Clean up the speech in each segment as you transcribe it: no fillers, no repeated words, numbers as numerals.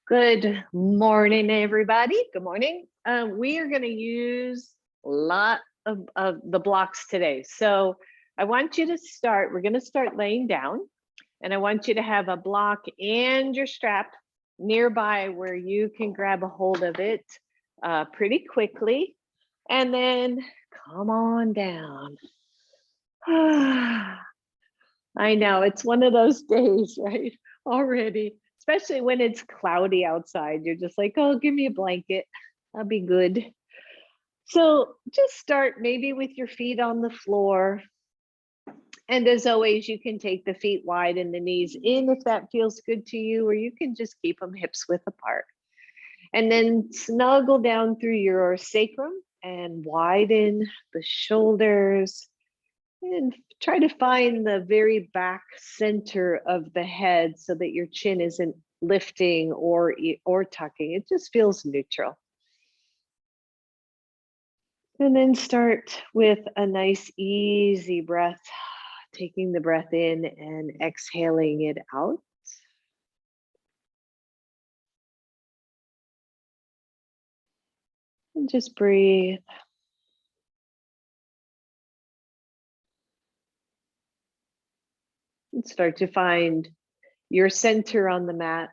Good morning, everybody. Good morning. We are going to use a lot of the blocks today. So I want you to start, we're going to start laying down, and I want you to have a block and your strap nearby where you can grab a hold of it pretty quickly. And then come on down. I know it's one of those days, right? Already, especially when it's cloudy outside. You're just like, oh, give me a blanket. I'll be good. So just start maybe with your feet on the floor. And as always, you can take the feet wide and the knees in if that feels good to you, or you can just keep them hips width apart. And then snuggle down through your sacrum and widen the shoulders. And try to find the very back center of the head so that your chin isn't lifting or tucking. It just feels neutral. And then start with a nice easy breath, taking the breath in and exhaling it out. And just breathe. And start to find your center on the mat.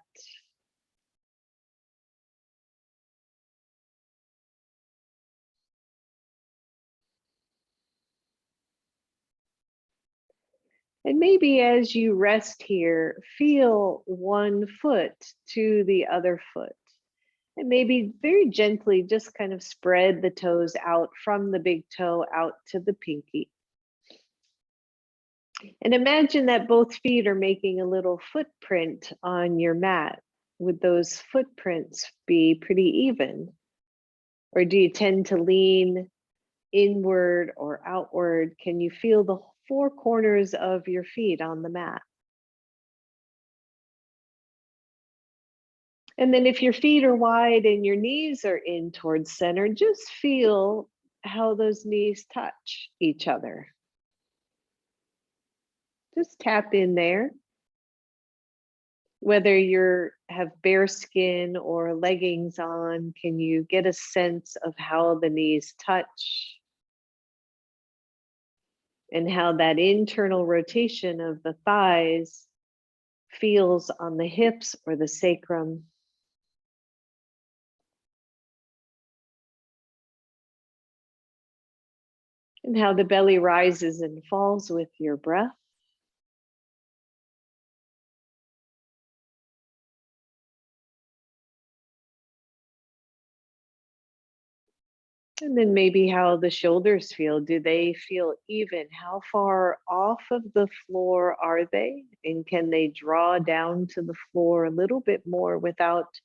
And maybe as you rest here, feel one foot to the other foot. And maybe very gently just kind of spread the toes out from the big toe out to the pinky. And imagine that both feet are making a little footprint on your mat. Would those footprints be pretty even? Or do you tend to lean inward or outward? Can you feel the four corners of your feet on the mat? And then if your feet are wide and your knees are in towards center, just feel how those knees touch each other. Just tap in there. Whether you have bare skin or leggings on, can you get a sense of how the knees touch? And how that internal rotation of the thighs feels on the hips or the sacrum. And how the belly rises and falls with your breath. And then maybe how the shoulders feel. Do they feel even? How far off of the floor are they? And can they draw down to the floor a little bit more without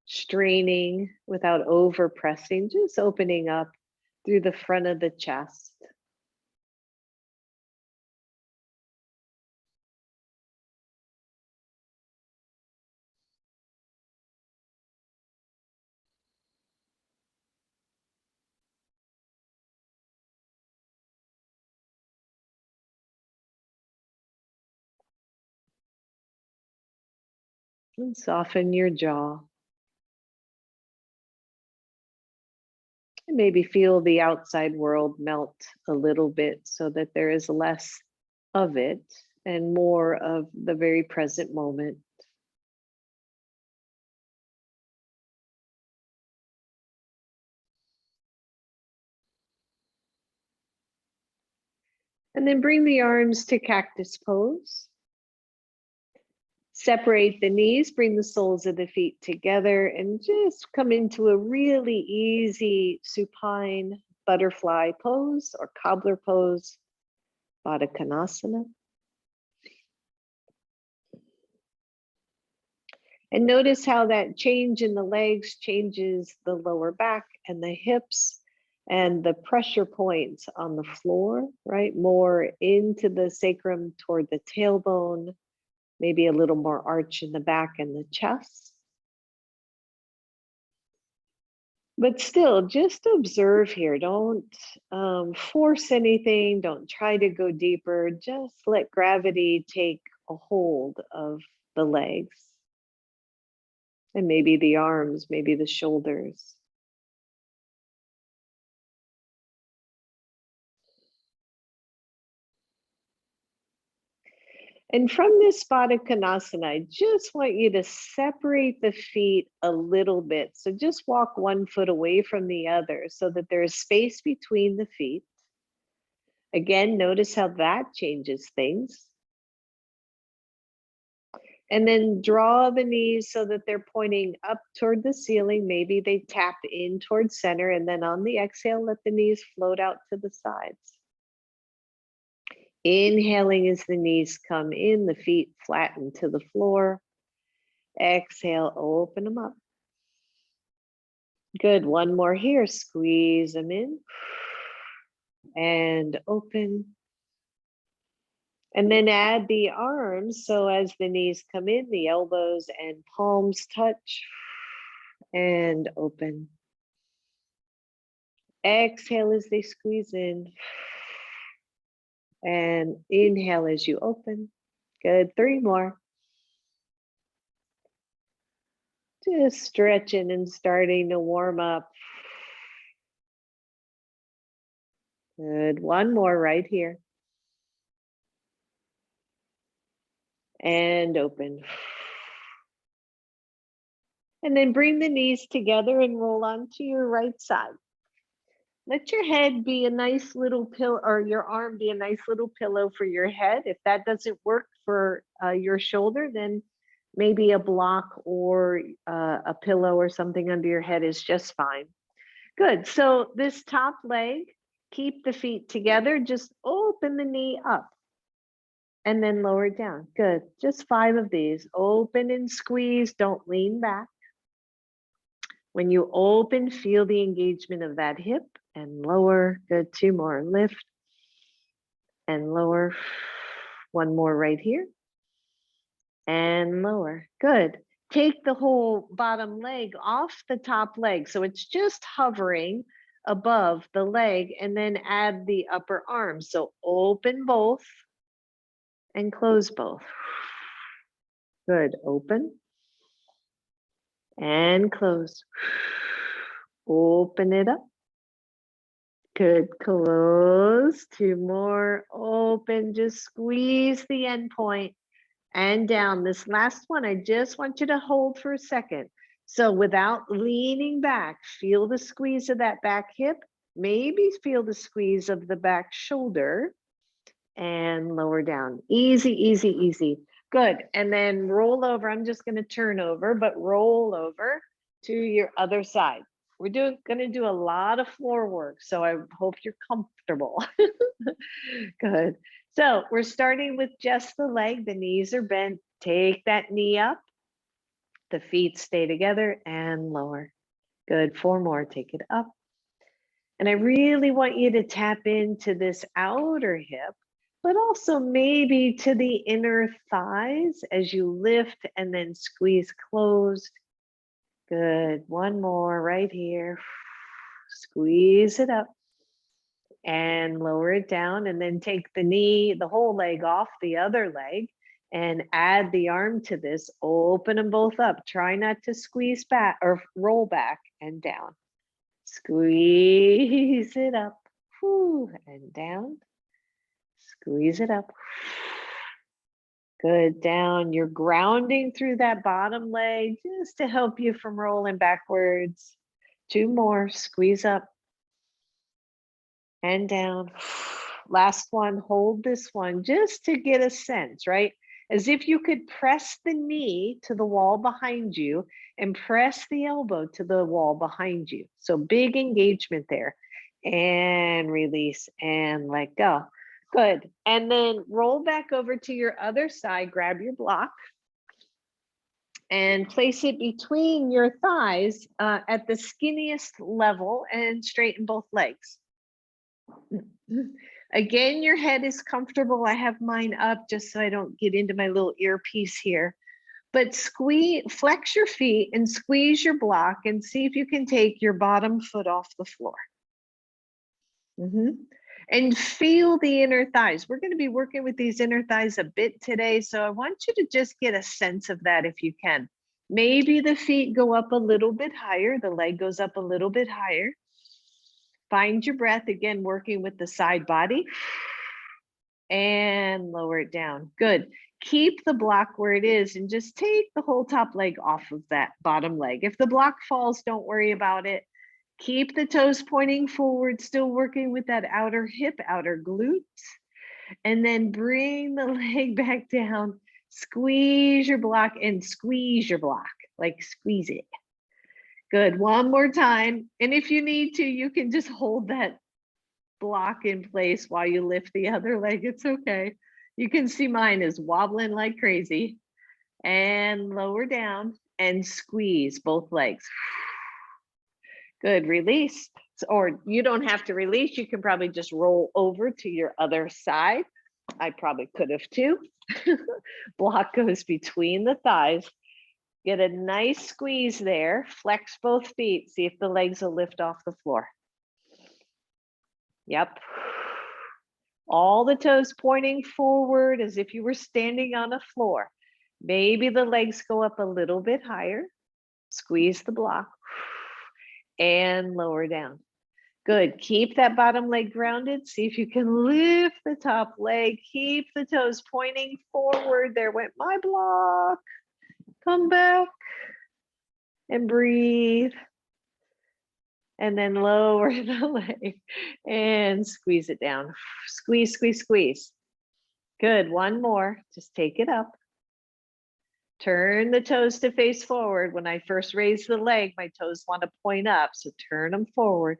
straining, without over pressing, just opening up through the front of the chest. And soften your jaw. And maybe feel the outside world melt a little bit so that there is less of it and more of the very present moment. And then bring the arms to Cactus Pose. Separate the knees, bring the soles of the feet together, and just come into a really easy supine butterfly pose or cobbler pose, Baddha Konasana. And notice how that change in the legs changes the lower back and the hips and the pressure points on the floor, right? More into the sacrum toward the tailbone, maybe a little more arch in the back and the chest. But still, just observe here. Don't force anything. Don't try to go deeper. Just let gravity take a hold of the legs. And maybe the arms, maybe the shoulders. And from this Baddha Konasana, I just want you to separate the feet a little bit. So just walk one foot away from the other so that there's space between the feet. Again, notice how that changes things. And then draw the knees so that they're pointing up toward the ceiling. Maybe they tap in towards center, and then on the exhale, let the knees float out to the sides. Inhaling as the knees come in, the feet flatten to the floor. Exhale, open them up. Good, one more here. Squeeze them in and open. And then add the arms. So as the knees come in, the elbows and palms touch and open. Exhale as they squeeze in. And inhale as you open. Good, 3 more. Just stretching and starting to warm up. Good, 1 more right here. And open. And then bring the knees together and roll onto your right side. Let your head be a nice little pillow, or your arm be a nice little pillow for your head. If that doesn't work for your shoulder, then maybe a block or a pillow or something under your head is just fine. Good. So this top leg, keep the feet together. Just open the knee up and then lower it down. Good. Just 5 of these. Open and squeeze. Don't lean back. When you open, feel the engagement of that hip and lower. Good, 2 more. Lift and lower. 1 more right here and lower. Good. Take the whole bottom leg off the top leg. So it's just hovering above the leg, and then add the upper arm. So open both and close both. Good. Open and close. Open it up. Good. Close. 2 more. Open. Just squeeze the end point and down. This last one, I just want you to hold for a second. So without leaning back, feel the squeeze of that back hip. Maybe feel the squeeze of the back shoulder and lower down. Easy, easy, easy. Good. And then roll over. I'm just going to turn over, but roll over to your other side. We're going to do a lot of floor work, so I hope you're comfortable. Good. So we're starting with just the leg. The knees are bent. Take that knee up. The feet stay together and lower. Good. 4 more. Take it up. And I really want you to tap into this outer hip, but also maybe to the inner thighs as you lift and then squeeze closed. Good. 1 more right here. Squeeze it up and lower it down, and then take the knee, the whole leg off the other leg, and add the arm to this. Open them both up. Try not to squeeze back or roll back and down. Squeeze it up. Whew, and down. Squeeze it up. Good. Down. You're grounding through that bottom leg just to help you from rolling backwards. 2 more. Squeeze up and down. Last one. Hold this one just to get a sense, right? As if you could press the knee to the wall behind you and press the elbow to the wall behind you. So big engagement there. And release and let go. Good. And then roll back over to your other side. Grab your block and place it between your thighs at the skinniest level and straighten both legs. Again, your head is comfortable. I have mine up just so I don't get into my little earpiece here. But flex your feet and squeeze your block and see if you can take your bottom foot off the floor. And feel the inner thighs. We're going to be working with these inner thighs a bit today, so I want you to just get a sense of that if you can. Maybe the feet go up a little bit higher. The leg goes up a little bit higher. Find your breath, again, working with the side body. And lower it down. Good. Keep the block where it is and just take the whole top leg off of that bottom leg. If the block falls, don't worry about it. Keep the toes pointing forward, still working with that outer hip, outer glutes. And then bring the leg back down. Squeeze your block and squeeze your block, like squeeze it. Good. One more time. And if you need to, you can just hold that block in place while you lift the other leg. It's okay. You can see mine is wobbling like crazy. And lower down and squeeze both legs. Good. Release. Or you don't have to release. You can probably just roll over to your other side. I probably could have too. Block goes between the thighs. Get a nice squeeze there. Flex both feet. See if the legs will lift off the floor. Yep. All the toes pointing forward as if you were standing on a floor. Maybe the legs go up a little bit higher. Squeeze the block and lower down. Good. Keep that bottom leg grounded. See if you can lift the top leg. Keep the toes pointing forward. There went my block. Come back and breathe. And then lower the leg and squeeze it down. Squeeze, squeeze, squeeze. Good. One more. Just take it up. Turn the toes to face forward. When I first raise the leg, my toes want to point up. So turn them forward.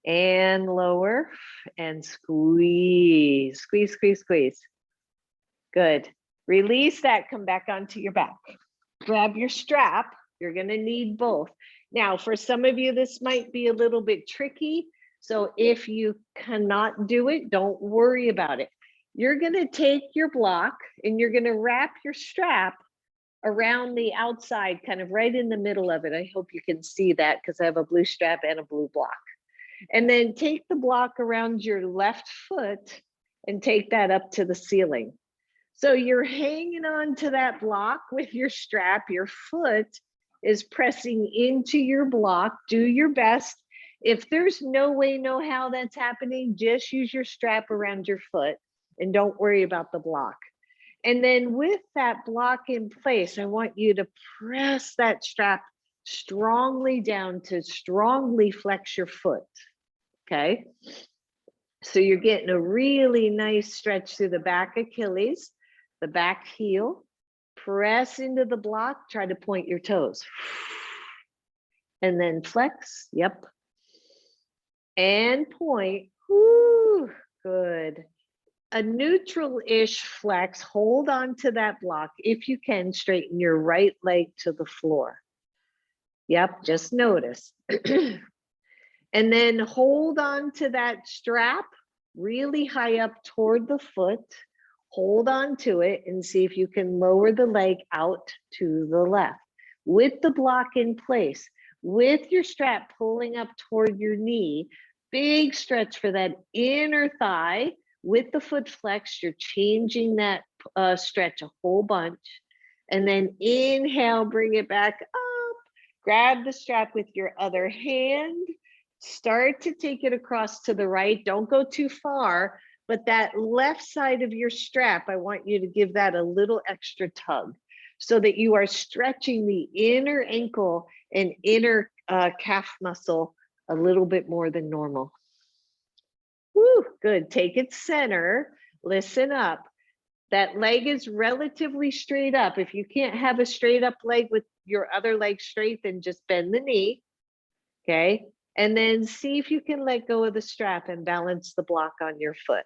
And lower and squeeze, squeeze, squeeze, squeeze. Good. Release that. Come back onto your back. Grab your strap. You're going to need both. Now, for some of you, this might be a little bit tricky. So if you cannot do it, don't worry about it. You're going to take your block and you're going to wrap your strap around the outside, kind of right in the middle of it. I hope you can see that because I have a blue strap and a blue block. And then take the block around your left foot and take that up to the ceiling. So you're hanging on to that block with your strap. Your foot is pressing into your block. Do your best. If there's no way, no how that's happening, just use your strap around your foot and don't worry about the block. And then with that block in place, I want you to press that strap strongly down to strongly flex your foot. Okay. So you're getting a really nice stretch through the back Achilles, the back heel. Press into the block, try to point your toes. And then flex, yep. And point, whoo, good. A neutral-ish flex, hold on to that block. If you can, straighten your right leg to the floor. Yep, just notice. And then hold on to that strap really high up toward the foot. Hold on to it and see if you can lower the leg out to the left with the block in place, with your strap pulling up toward your knee. Big stretch for that inner thigh. With the foot flex, you're changing that stretch a whole bunch. And then inhale, bring it back up. Grab the strap with your other hand. Start to take it across to the right. Don't go too far. But that left side of your strap, I want you to give that a little extra tug so that you are stretching the inner ankle and inner calf muscle a little bit more than normal. Woo, good. Take it center. Listen up. That leg is relatively straight up. If you can't have a straight up leg with your other leg straight, then just bend the knee. Okay. And then see if you can let go of the strap and balance the block on your foot.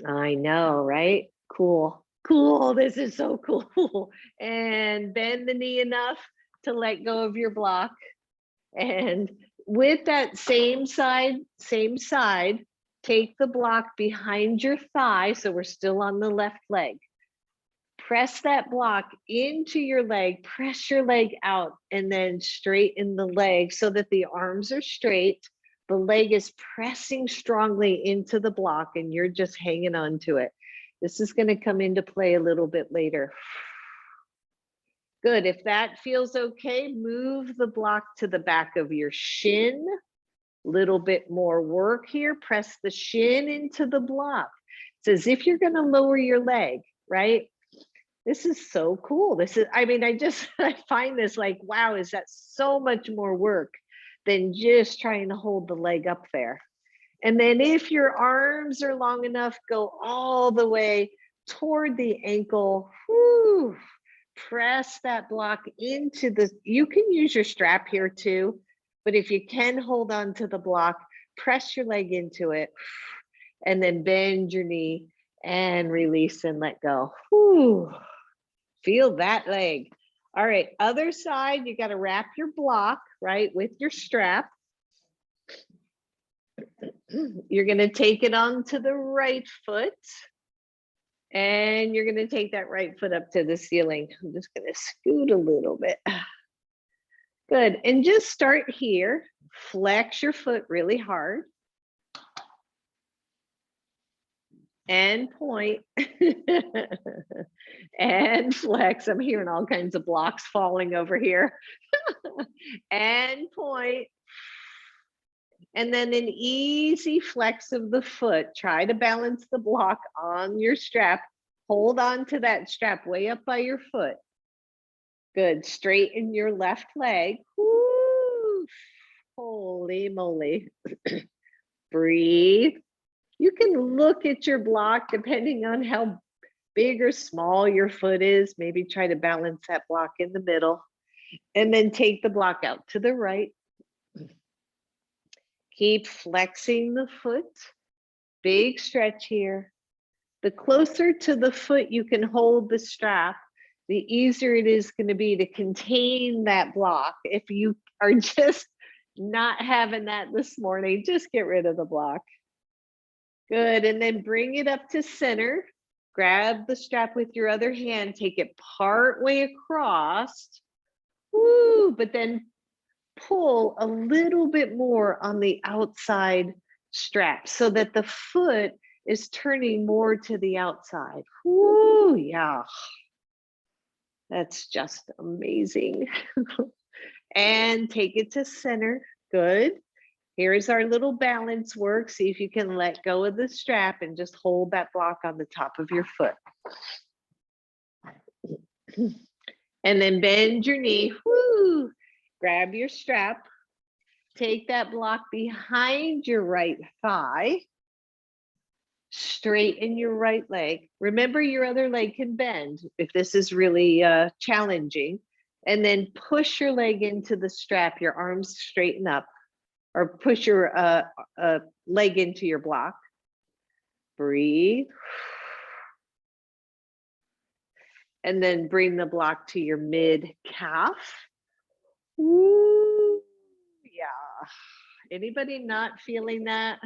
I know, right? Cool. Cool. This is so cool. And bend the knee enough to let go of your block. And with that same side, take the block behind your thigh. So we're still on the left leg. Press that block into your leg, press your leg out, and then straighten the leg so that the arms are straight. The leg is pressing strongly into the block and you're just hanging on to it. This is going to come into play a little bit later. Good. If that feels okay, move the block to the back of your shin. Little bit more work here. Press the shin into the block. It's as if you're going to lower your leg, right? This is so cool. This is, I mean, I find this like, wow, is that so much more work than just trying to hold the leg up there. And then if your arms are long enough, go all the way toward the ankle. Whew. Press that block into the, you can use your strap here too, but if you can hold on to the block, press your leg into it, and then bend your knee and release and let go. Whew. Feel that leg. All right, other side, you got to wrap your block, right, with your strap. You're going to take it onto the right foot. And you're going to take that right foot up to the ceiling. I'm just going to scoot a little bit. Good. And just start here. Flex your foot really hard. And point. And flex. I'm hearing all kinds of blocks falling over here. And point. And then an easy flex of the foot. Try to balance the block on your strap. Hold on to that strap way up by your foot. Good. Straighten your left leg. Woo. Holy moly. Breathe. You can look at your block depending on how big or small your foot is. Maybe try to balance that block in the middle. And then take the block out to the right. Keep flexing the foot. Big stretch here. The closer to the foot you can hold the strap, the easier it is going to be to contain that block. If you are just not having that this morning, just get rid of the block. Good. And then bring it up to center. Grab the strap with your other hand. Take it part way across. Woo, but then pull a little bit more on the outside strap so that the foot is turning more to the outside. Woo, yeah. That's just amazing. And take it to center. Good. Here's our little balance work. See if you can let go of the strap and just hold that block on the top of your foot. And then bend your knee. Woo. Grab your strap. Take that block behind your right thigh. Straighten your right leg. Remember, your other leg can bend if this is really challenging. And then push your leg into the strap. Your arms straighten up, or push your leg into your block. Breathe. And then bring the block to your mid calf. Ooh, yeah. Anybody not feeling that?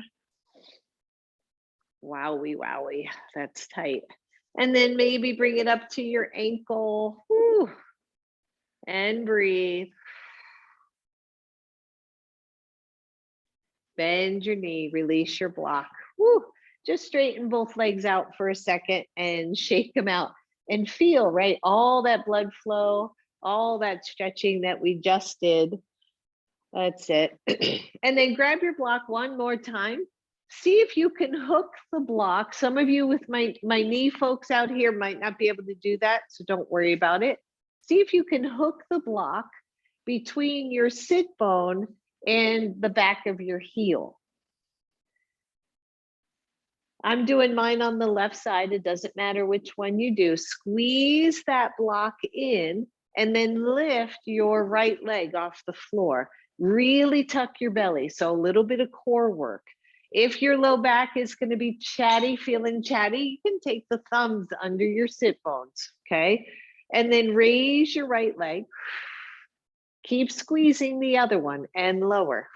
Wowie, wowie, that's tight. And then maybe bring it up to your ankle. Woo. And breathe. Bend your knee, release your block. Woo. Just straighten both legs out for a second and shake them out and feel, right? All that blood flow, all that stretching that we just did. That's it. And then grab your block one more time. See if you can hook the block. Some of you with my knee folks out here might not be able to do that, so don't worry about it. See if you can hook the block between your sit bone and the back of your heel. I'm doing mine on the left side. It doesn't matter which one you do. Squeeze that block in and then lift your right leg off the floor. Really tuck your belly. So a little bit of core work. If your low back is going to be chatty, feeling chatty, you can take the thumbs under your sit bones, okay? And then raise your right leg. Keep squeezing the other one and lower.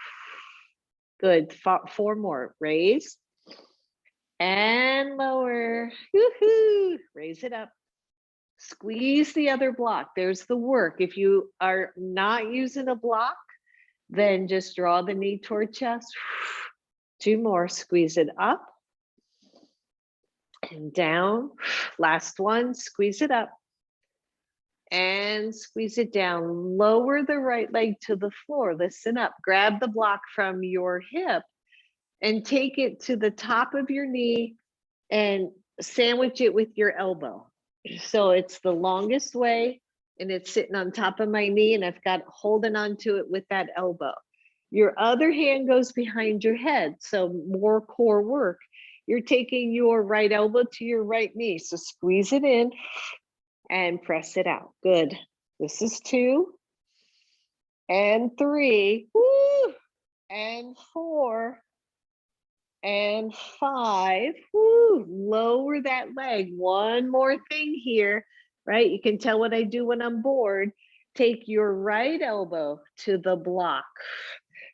Good. 4 more. Raise and lower. Woohoo! Raise it up. Squeeze the other block. There's the work. If you are not using a block, then just draw the knee toward chest. 2 more. Squeeze it up and down. Last one. Squeeze it up and squeeze it down. Lower the right leg to the floor. Listen up. Grab the block from your hip and take it to the top of your knee and sandwich it with your elbow. So it's the longest way and it's sitting on top of my knee and I've got holding onto it with that elbow. Your other hand goes behind your head, so more core work. You're taking your right elbow to your right knee, so squeeze it in and press it out. Good. This is 2 and 3, woo, and 4 and 5. Woo, lower that leg. One more thing here, right? You can tell what I do when I'm bored. Take your right elbow to the block.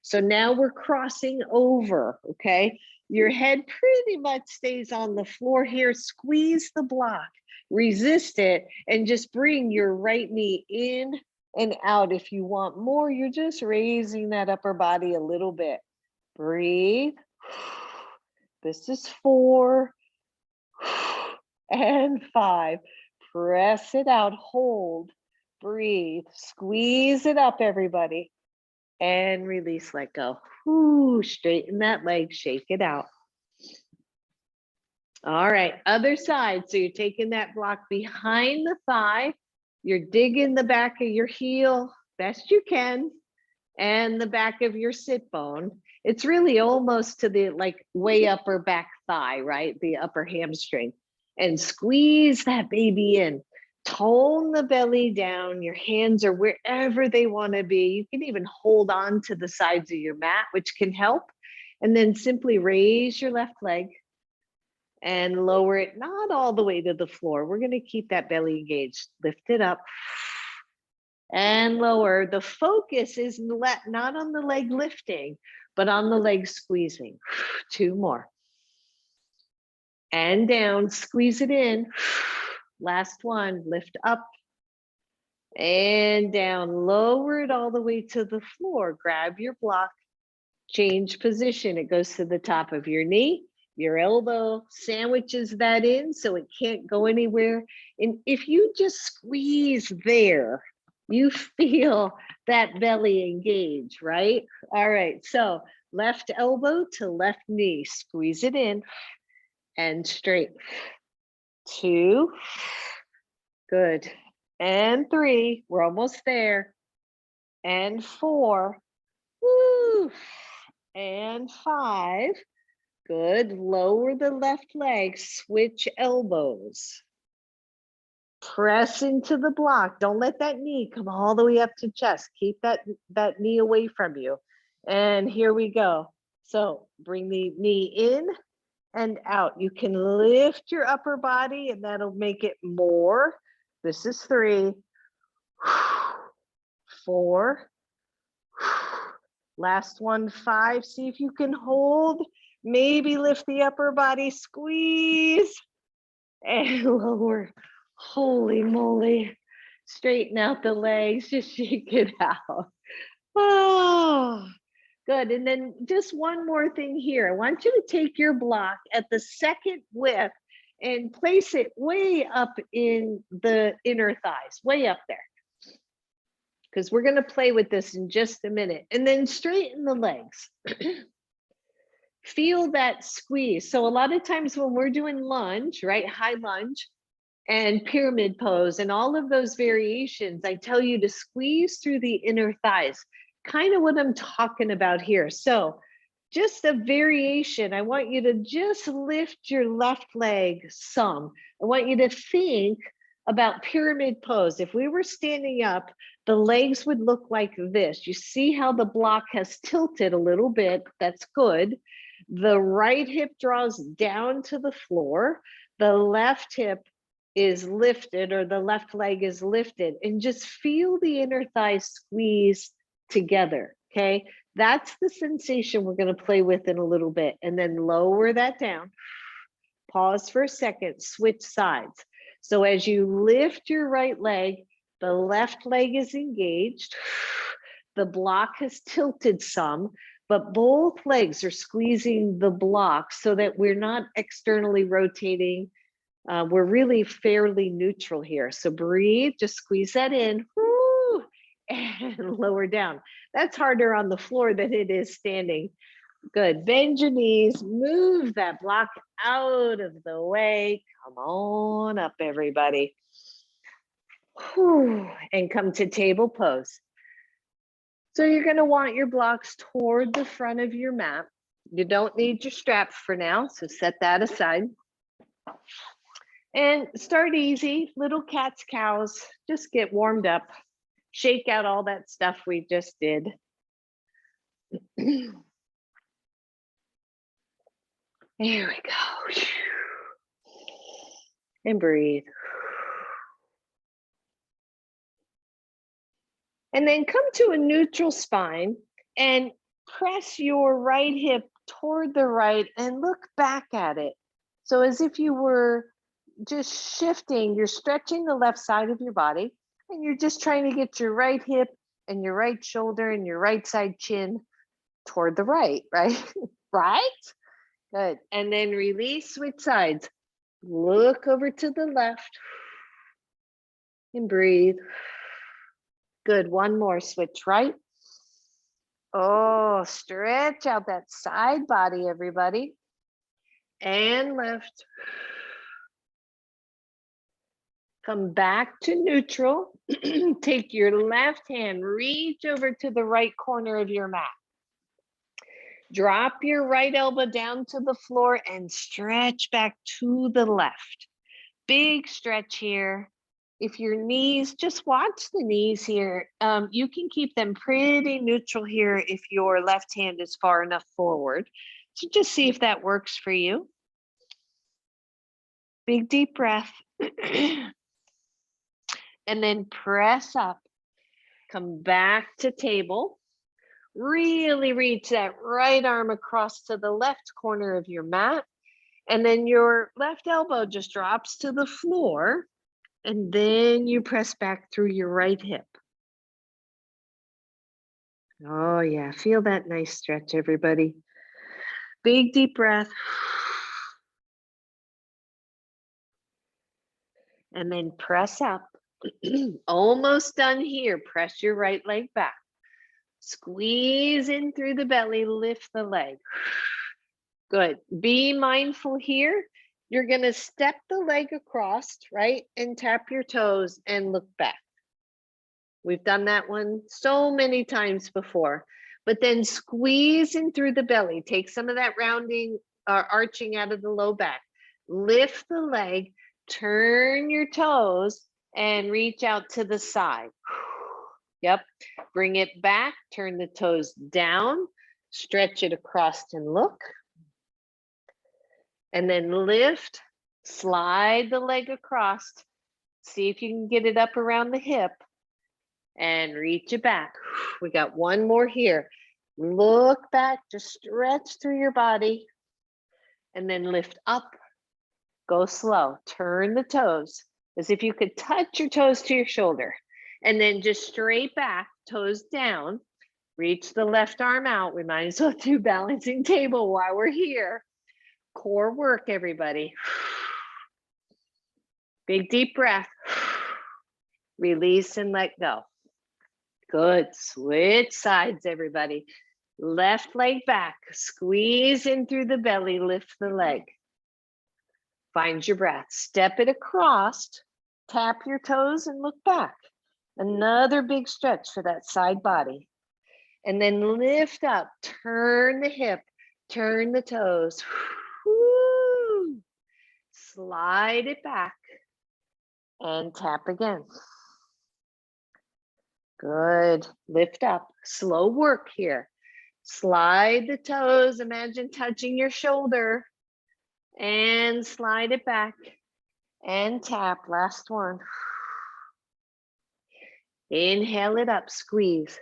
So now we're crossing over, okay? Your head pretty much stays on the floor here. Squeeze the block, resist it, and just bring your right knee in and out. If you want more, you're just raising that upper body a little bit. Breathe. This is 4 and 5. Press it out, hold, breathe, squeeze it up, everybody. And release, let go. Ooh, straighten that leg, shake it out. All right, other side. So you're taking that block behind the thigh. You're digging the back of your heel best you can and the back of your sit bone. It's really almost to the like way upper back thigh, right? The upper hamstring. And squeeze that baby in. Tone the belly down. Your hands are wherever they want to be. You can even hold on to the sides of your mat, which can help. And then simply raise your left leg and lower it, not all the way to the floor. We're going to keep that belly engaged. Lift it up and lower. The focus is not on the leg lifting, but on the leg squeezing. 2 more. And down, squeeze it in. Last one, lift up and down, lower it all the way to the floor. Grab your block, change position. It goes to the top of your knee. Your elbow sandwiches that in so it can't go anywhere. And if you just squeeze there, you feel that belly engage, right? All right, so left elbow to left knee, squeeze it in and straight. 2, good. And 3, we're almost there. And 4, woo. And 5, good. Lower the left leg, switch elbows. Press into the block. Don't let that knee come all the way up to chest. Keep that knee away from you. And here we go. So bring the knee in and out. You can lift your upper body and that'll make it more. This is 3, 4, last one, 5. See if you can hold, maybe lift the upper body, squeeze and lower. Holy moly, straighten out the legs, just shake it out. Oh, good. And then just one more thing here. I want you to take your block at the second width and place it way up in the inner thighs, way up there. Because we're going to play with this in just a minute. And then straighten the legs. Feel that squeeze. So a lot of times when we're doing lunge, right, high lunge and pyramid pose and all of those variations, I tell you to squeeze through the inner thighs. Kind of what I'm talking about here. So just a variation. I want you to just lift your left leg some. I want you to think about pyramid pose. If we were standing up, the legs would look like this. You see how the block has tilted a little bit. That's good. The right hip draws down to the floor. The left hip is lifted, or the left leg is lifted, and just feel the inner thigh squeeze together, okay? That's the sensation we're going to play with in a little bit. And then lower that down. Pause for a second, switch sides. So as you lift your right leg, the left leg is engaged. The block has tilted some, but both legs are squeezing the block so that we're not externally rotating We're really fairly neutral here. So breathe, just squeeze that in, whoo, and lower down. That's harder on the floor than it is standing. Good. Bend your knees, move that block out of the way. Come on up, everybody. Whew. And come to table pose. So you're going to want your blocks toward the front of your mat. You don't need your straps for now, so set that aside. And start easy, little cats, cows, just get warmed up. Shake out all that stuff we just did. There we go. And breathe. And then come to a neutral spine and press your right hip toward the right and look back at it. So as if you were just shifting, you're stretching the left side of your body and you're just trying to get your right hip and your right shoulder and your right side chin toward the right, right? Right? Good. And then release, switch sides. Look over to the left and breathe. Good. One more, switch right. Oh, stretch out that side body, everybody. And left. Come back to neutral. Take your left hand, reach over to the right corner of your mat. Drop your right elbow down to the floor and stretch back to the left. Big stretch here. If your knees, just watch the knees here. You can keep them pretty neutral here if your left hand is far enough forward. So just see if that works for you. Big deep breath. And then press up. Come back to table. Really reach that right arm across to the left corner of your mat. And then your left elbow just drops to the floor. And then you press back through your right hip. Oh yeah, feel that nice stretch, everybody. Big deep breath. And then press up. Almost done here. Press your right leg back. Squeeze in through the belly, lift the leg. Good. Be mindful here. You're going to step the leg across, right? And tap your toes and look back. We've done that one so many times before. But then squeeze in through the belly. Take some of that rounding or arching out of the low back. Lift the leg, turn your toes, and reach out to the side. Yep. Bring it back, turn the toes down, stretch it across and look. And then lift, slide the leg across. See if you can get it up around the hip and reach it back. We got one more here. Look back, just stretch through your body and then lift up. Go slow, turn the toes as if you could touch your toes to your shoulder and then just straight back, toes down, reach the left arm out. We might as well do balancing table while we're here. Core work, everybody. Big deep breath. Release and let go. Good. Switch sides, everybody. Left leg back. Squeeze in through the belly. Lift the leg. Find your breath. Step it across. Tap your toes and look back. Another big stretch for that side body. And then lift up. Turn the hip. Turn the toes. Woo. Slide it back. And tap again. Good. Lift up. Slow work here. Slide the toes. Imagine touching your shoulder. And slide it back. And tap. Last one. Inhale it up. Squeeze.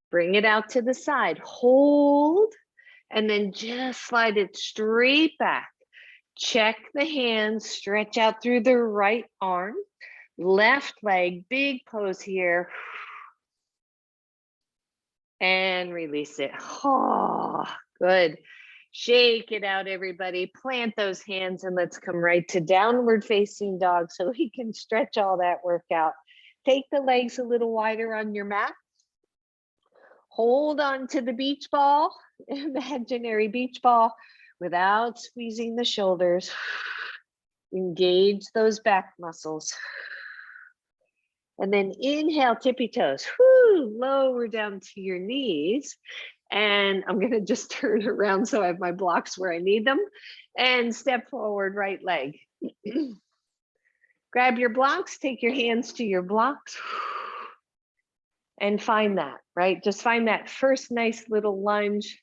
Bring it out to the side. Hold. And then just slide it straight back. Check the hands. Stretch out through the right arm. Left leg. Big pose here. And release it. Oh, good. Shake it out, everybody. Plant those hands and let's come right to downward facing dog so we can stretch all that workout. Take the legs a little wider on your mat. Hold on to the beach ball, imaginary beach ball, without squeezing the shoulders. Engage those back muscles. And then inhale, tippy toes. Whoo, lower down to your knees. And I'm going to just turn around so I have my blocks where I need them. And step forward, right leg. Grab your blocks, take your hands to your blocks. And find that, right? Just find that first nice little lunge.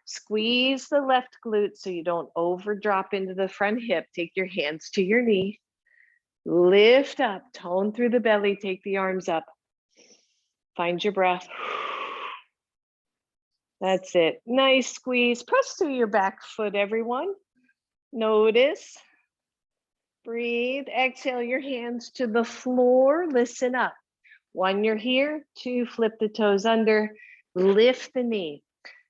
Squeeze the left glute so you don't overdrop into the front hip. Take your hands to your knee. Lift up, tone through the belly, take the arms up. Find your breath. That's it. Nice squeeze. Press through your back foot, everyone. Notice. Breathe. Exhale your hands to the floor. Listen up. 1, you're here. 2, flip the toes under. Lift the knee.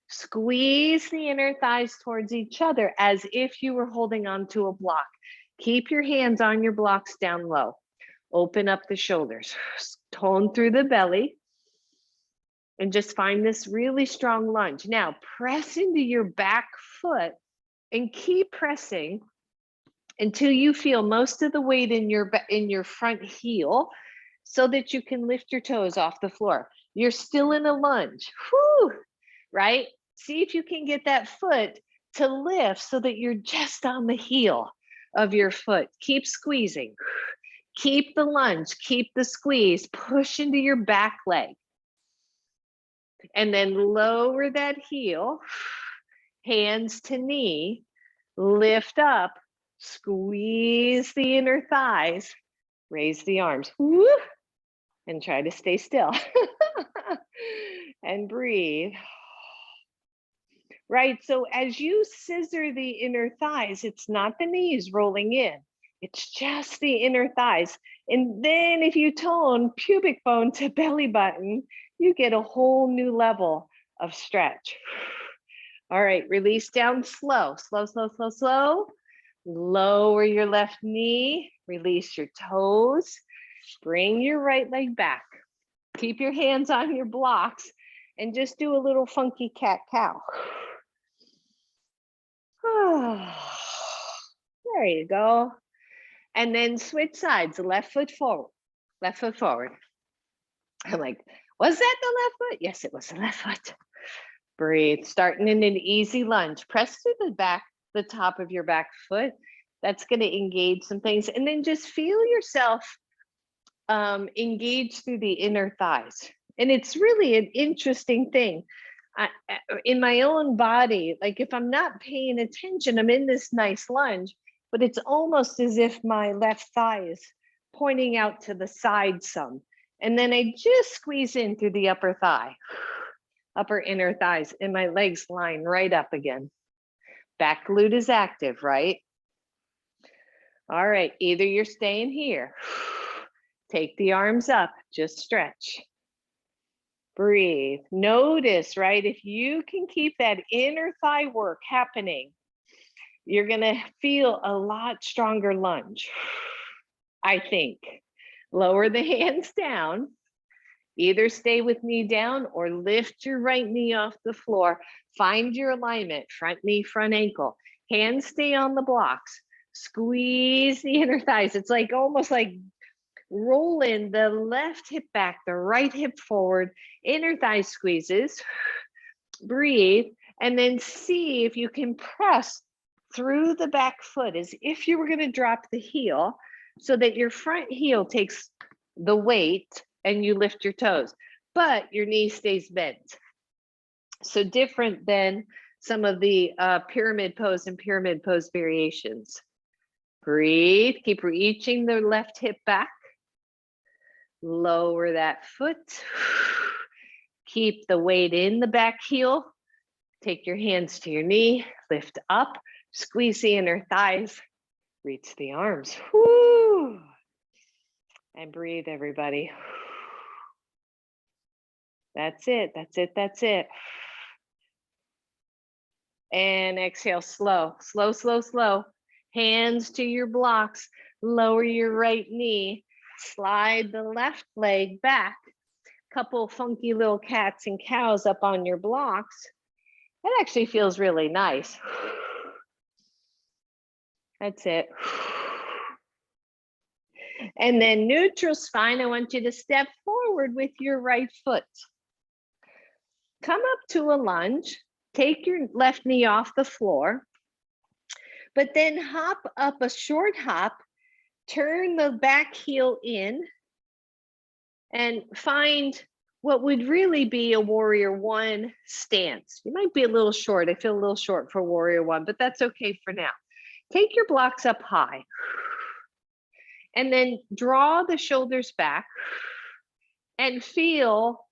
Squeeze the inner thighs towards each other as if you were holding onto a block. Keep your hands on your blocks down low. Open up the shoulders. Tone through the belly. And just find this really strong lunge. Now, press into your back foot and keep pressing until you feel most of the weight in your front heel so that you can lift your toes off the floor. You're still in a lunge. Whew, right? See if you can get that foot to lift so that you're just on the heel of your foot. Keep squeezing. Keep the lunge. Keep the squeeze. Push into your back leg. And then lower that heel, hands to knee, lift up, squeeze the inner thighs, raise the arms, woo, and try to stay still. And breathe. Right, so as you scissor the inner thighs, it's not the knees rolling in, it's just the inner thighs. And then if you tone pubic bone to belly button, you get a whole new level of stretch. All right, release down slow, slow, slow, slow, slow. Lower your left knee, release your toes, bring your right leg back. Keep your hands on your blocks and just do a little funky cat-cow. There you go. And then switch sides, left foot forward, left foot forward. I'm like, was that the left foot? Yes, it was the left foot. Breathe, starting in an easy lunge. Press through the top of your back foot. That's going to engage some things. And then just feel yourself engage through the inner thighs. And it's really an interesting thing. In my own body, like if I'm not paying attention, I'm in this nice lunge, but it's almost as if my left thigh is pointing out to the side some. And then I just squeeze in through the upper thigh, upper inner thighs, and my legs line right up again. Back glute is active, right? All right, either you're staying here, take the arms up, just stretch. Breathe. Notice, right? If you can keep that inner thigh work happening, you're going to feel a lot stronger lunge, I think. Lower the hands down. Either stay with knee down or lift your right knee off the floor. Find your alignment, front knee, front ankle. Hands stay on the blocks. Squeeze the inner thighs. It's like almost like rolling the left hip back, the right hip forward, inner thigh squeezes. Breathe, and then see if you can press through the back foot as if you were going to drop the heel so that your front heel takes the weight and you lift your toes, but your knee stays bent. So different than some of the pyramid pose and pyramid pose variations. Breathe, keep reaching the left hip back. Lower that foot. Keep the weight in the back heel. Take your hands to your knee, lift up, squeeze the inner thighs, reach the arms. Woo! And breathe, everybody. That's it, that's it, that's it. And exhale, slow, slow, slow, slow. Hands to your blocks. Lower your right knee. Slide the left leg back. Couple funky little cats and cows up on your blocks. That actually feels really nice. That's it. And then neutral spine, I want you to step forward with your right foot. Come up to a lunge. Take your left knee off the floor, but then hop up a short hop, turn the back heel in, and find what would really be a warrior one stance. You might be a little short. I feel a little short for warrior one, but that's okay for now. Take your blocks up high, and then draw the shoulders back and feel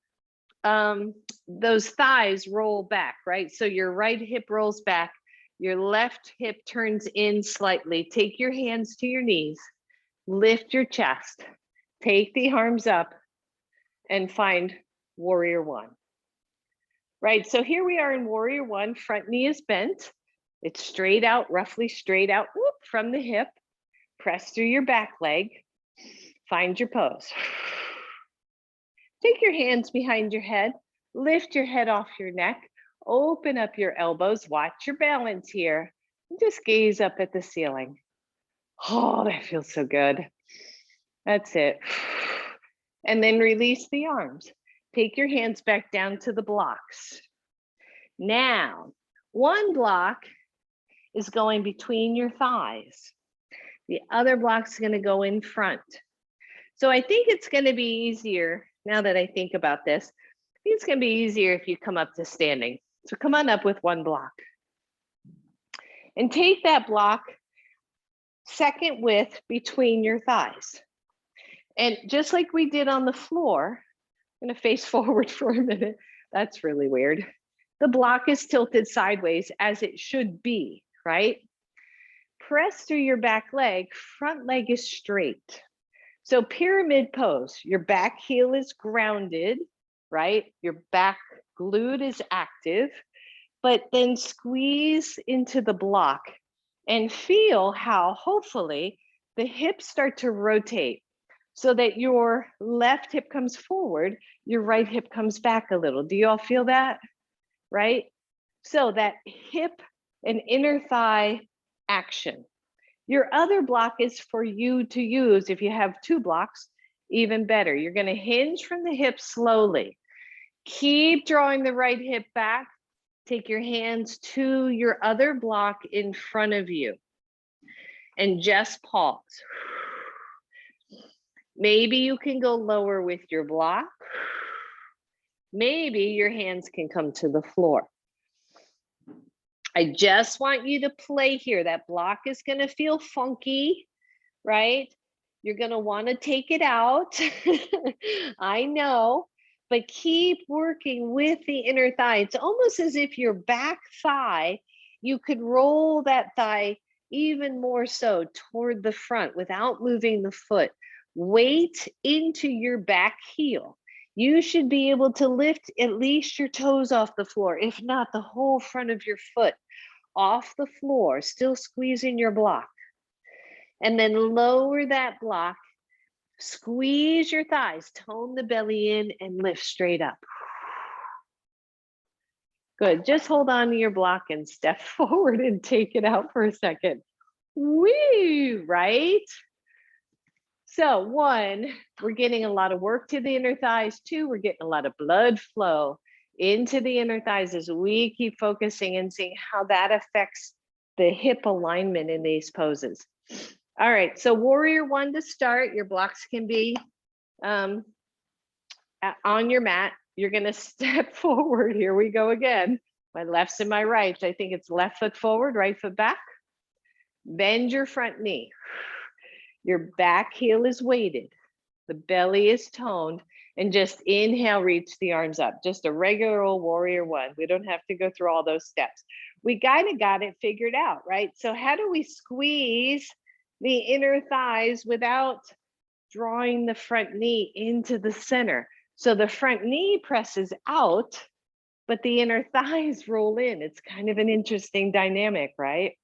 those thighs roll back, right? So your right hip rolls back, your left hip turns in slightly. Take your hands to your knees, lift your chest, take the arms up, and find warrior one. Right, so here we are in warrior one. Front knee is bent. It's straight out, roughly straight out, whoop, from the hip. Press through your back leg. Find your pose. Take your hands behind your head, lift your head off your neck, open up your elbows, watch your balance here, and just gaze up at the ceiling. Oh, that feels so good. That's it. And then release the arms. Take your hands back down to the blocks. Now, one block is going between your thighs. The other block's going to go in front. So I think it's going to be easier. Now that I think about this, I think it's going to be easier if you come up to standing. So come on up with one block. And take that block second width between your thighs. And just like we did on the floor, I'm going to face forward for a minute. That's really weird. The block is tilted sideways as it should be, right? Press through your back leg, front leg is straight. So pyramid pose, your back heel is grounded, right? Your back glute is active, but then squeeze into the block and feel how hopefully the hips start to rotate so that your left hip comes forward, your right hip comes back a little. Do you all feel that? Right? So that hip and inner thigh action. Your other block is for you to use. If you have two blocks, even better. You're going to hinge from the hip slowly. Keep drawing the right hip back. Take your hands to your other block in front of you and just pause. Maybe you can go lower with your block. Maybe your hands can come to the floor. I just want you to play here. That block is going to feel funky, right? You're going to want to take it out. I know, but keep working with the inner thigh. It's almost as if your back thigh, you could roll that thigh even more so toward the front without moving the foot. Weight into your back heel. You should be able to lift at least your toes off the floor, if not the whole front of your foot off the floor, still squeezing your block. And then lower that block, squeeze your thighs, tone the belly in and lift straight up. Good, just hold on to your block and step forward and take it out for a second. Woo, right? So one, we're getting a lot of work to the inner thighs. Two, we're getting a lot of blood flow into the inner thighs as we keep focusing and seeing how that affects the hip alignment in these poses. All right, so warrior one to start. Your blocks can be on your mat. You're gonna step forward. Here we go again. My lefts and my rights. I think it's left foot forward, right foot back. Bend your front knee. Your back heel is weighted. The belly is toned. And just inhale, reach the arms up. Just a regular old warrior one. We don't have to go through all those steps. We kind of got it figured out, right? So how do we squeeze the inner thighs without drawing the front knee into the center? So the front knee presses out, but the inner thighs roll in. It's kind of an interesting dynamic, right?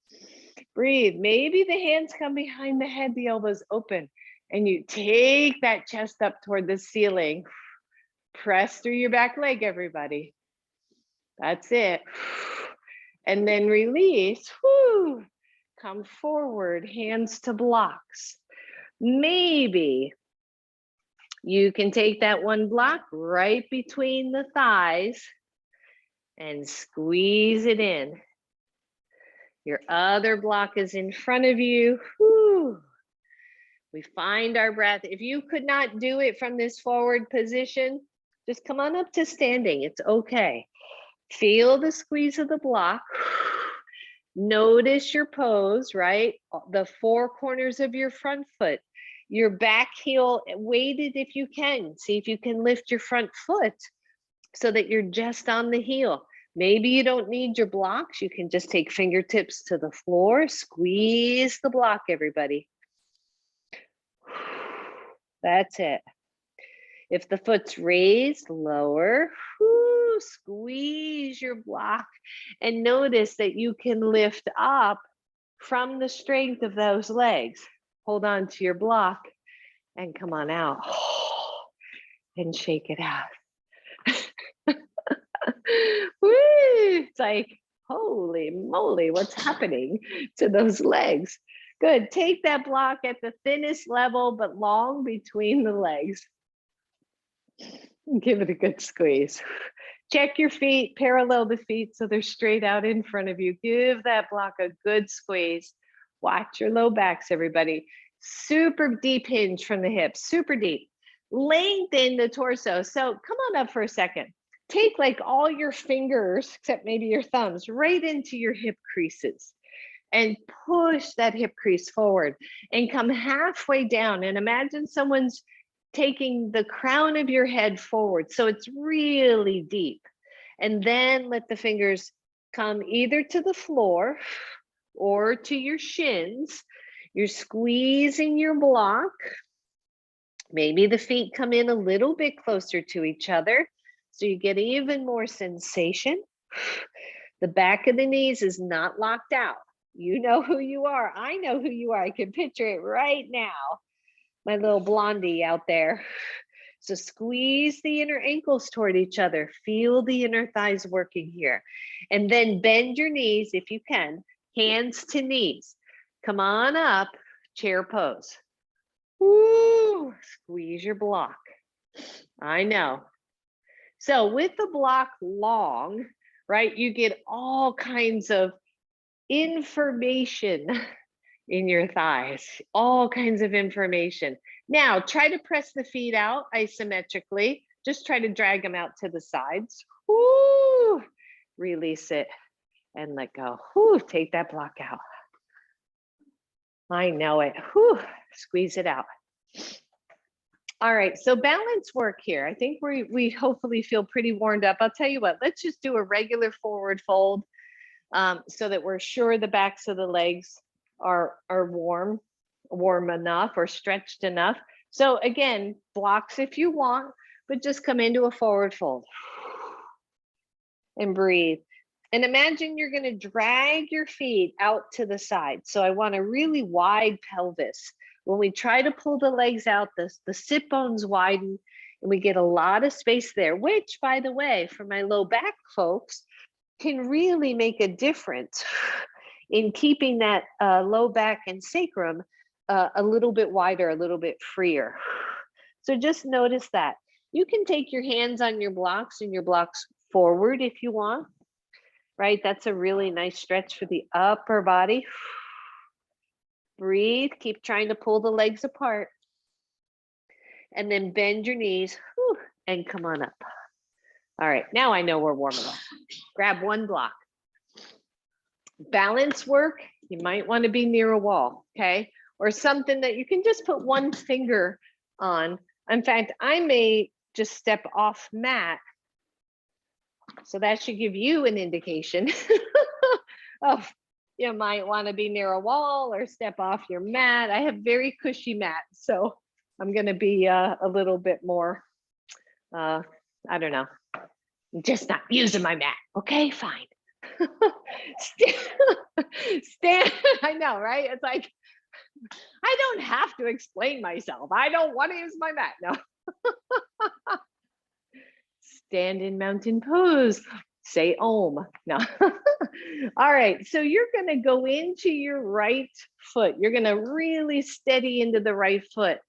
Breathe. Maybe the hands come behind the head, the elbows open, and you take that chest up toward the ceiling. Press through your back leg, everybody. That's it. And then release. Whoo. Come forward, hands to blocks. Maybe you can take that one block right between the thighs and squeeze it in. Your other block is in front of you. Whew. We find our breath. If you could not do it from this forward position, just come on up to standing. It's okay. Feel the squeeze of the block. Notice your pose, right? The four corners of your front foot, your back heel weighted if you can. See if you can lift your front foot so that you're just on the heel. Maybe you don't need your blocks. You can just take fingertips to the floor, squeeze the block, everybody. That's it. If the foot's raised, lower, squeeze your block and notice that you can lift up from the strength of those legs. Hold on to your block and come on out and shake it out. It's like, holy moly, what's happening to those legs? Good. Take that block at the thinnest level, but long between the legs. Give it a good squeeze. Check your feet, parallel the feet so they're straight out in front of you. Give that block a good squeeze. Watch your low backs, everybody. Super deep hinge from the hips, super deep. Lengthen the torso. So come on up for a second. Take like all your fingers, except maybe your thumbs, right into your hip creases and push that hip crease forward and come halfway down and imagine someone's taking the crown of your head forward. So it's really deep. And then let the fingers come either to the floor or to your shins. You're squeezing your block. Maybe the feet come in a little bit closer to each other so you get even more sensation. The back of the knees is not locked out. You know who you are. I know who you are. I can picture it right now. My little blondie out there. So squeeze the inner ankles toward each other. Feel the inner thighs working here. And then bend your knees if you can, hands to knees. Come on up, chair pose. Woo, squeeze your block. I know. So with the block long, right, you get all kinds of information in your thighs, all kinds of information. Now try to press the feet out isometrically. Just try to drag them out to the sides. Woo! Release it and let go. Woo! Take that block out. I know it. Woo! Squeeze it out. All right, so balance work here. I think we hopefully feel pretty warmed up. I'll tell you what, let's just do a regular forward fold so that we're sure the backs of the legs are warm enough or stretched enough. So again, blocks if you want, but just come into a forward fold and breathe. And imagine you're going to drag your feet out to the side. So I want a really wide pelvis. When we try to pull the legs out, the sit bones widen and we get a lot of space there, which, by the way, for my low back folks, can really make a difference in keeping that low back and sacrum a little bit wider, a little bit freer. So just notice that. You can take your hands on your blocks and your blocks forward if you want, right? That's a really nice stretch for the upper body. Breathe, keep trying to pull the legs apart. And then bend your knees and come on up. All right, now I know we're warm enough. Grab one block. Balance work, you might want to be near a wall, okay? Or something that you can just put one finger on. In fact, I may just step off mat. So that should give you an indication of you might want to be near a wall or step off your mat. I have very cushy mats, so I'm going to be a little bit more, I don't know, I'm just not using my mat. Okay, fine. Stand, I know, right? It's like, I don't have to explain myself. I don't want to use my mat. No. Stand in mountain pose. Say Om. No. All right. So you're going to go into your right foot. You're going to really steady into the right foot.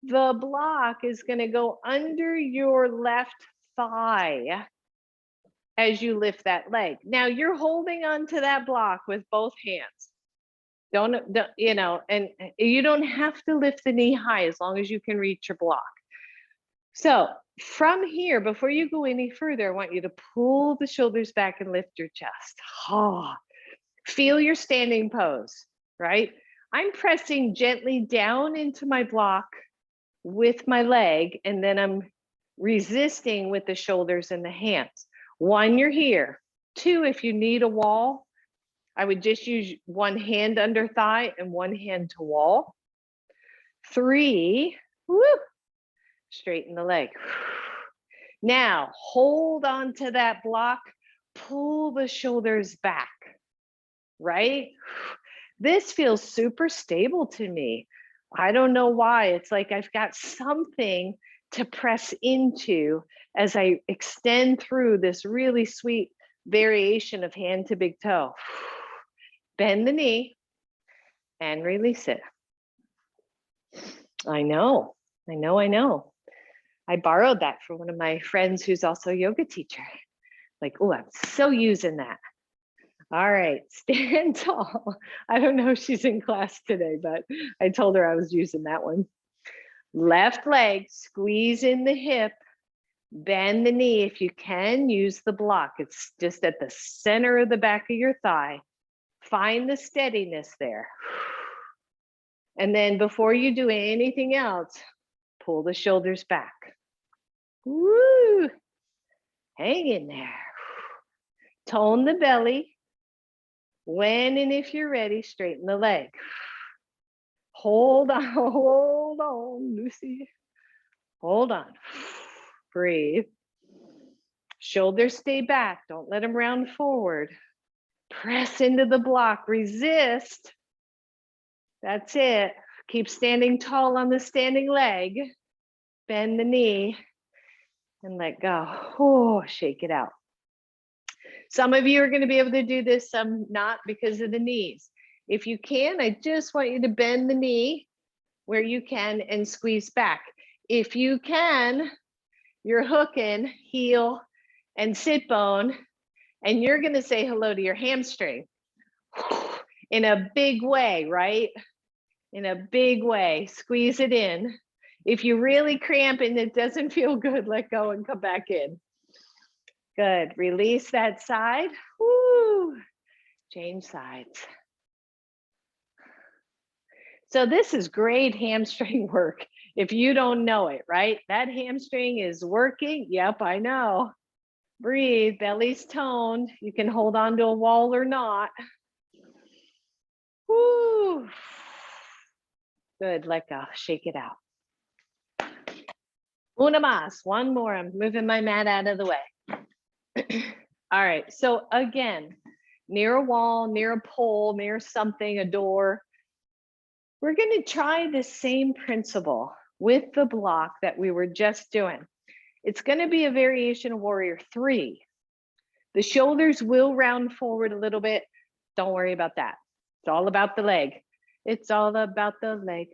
The block is going to go under your left thigh as you lift that leg. Now you're holding onto that block with both hands. Don't, you know, and you don't have to lift the knee high as long as you can reach your block. So from here, before you go any further, I want you to pull the shoulders back and lift your chest. Oh, feel your standing pose, right? I'm pressing gently down into my block with my leg, and then I'm resisting with the shoulders and the hands. 1, you're here. 2, if you need a wall, I would just use one hand under thigh and one hand to wall. 3, woo, straighten the leg. Now, hold on to that block, pull the shoulders back, right? This feels super stable to me. I don't know why. It's like I've got something to press into as I extend through this really sweet variation of hand to big toe. Bend the knee and release it. I know. I borrowed that from one of my friends who's also a yoga teacher. Like, oh, I'm so using that. All right, stand tall. I don't know if she's in class today, but I told her I was using that one. Left leg, squeeze in the hip, bend the knee. If you can, use the block. It's just at the center of the back of your thigh. Find the steadiness there. And then before you do anything else, pull the shoulders back. Woo! Hang in there. Tone the belly. When and if you're ready, straighten the leg. Hold on, Lucy. Hold on. Breathe. Shoulders stay back. Don't let them round forward. Press into the block. Resist. That's it. Keep standing tall on the standing leg. Bend the knee and let go. Oh, shake it out. Some of you are going to be able to do this, some not because of the knees. If you can, I just want you to bend the knee where you can and squeeze back. If you can, you're hooking heel and sit bone, and you're going to say hello to your hamstring in a big way, right? In a big way. Squeeze it in. If you really cramp and it doesn't feel good, let go and come back in. Good. Release that side. Woo. Change sides. So this is great hamstring work if you don't know it, right? That hamstring is working. Yep, I know. Breathe, belly's toned. You can hold on to a wall or not. Woo. Good, let go, shake it out. Una más, one more. I'm moving my mat out of the way. All right, so again, near a wall, near a pole, near something, a door. We're going to try the same principle with the block that we were just doing. It's going to be a variation of Warrior 3. The shoulders will round forward a little bit. Don't worry about that. It's all about the leg. It's all about the leg.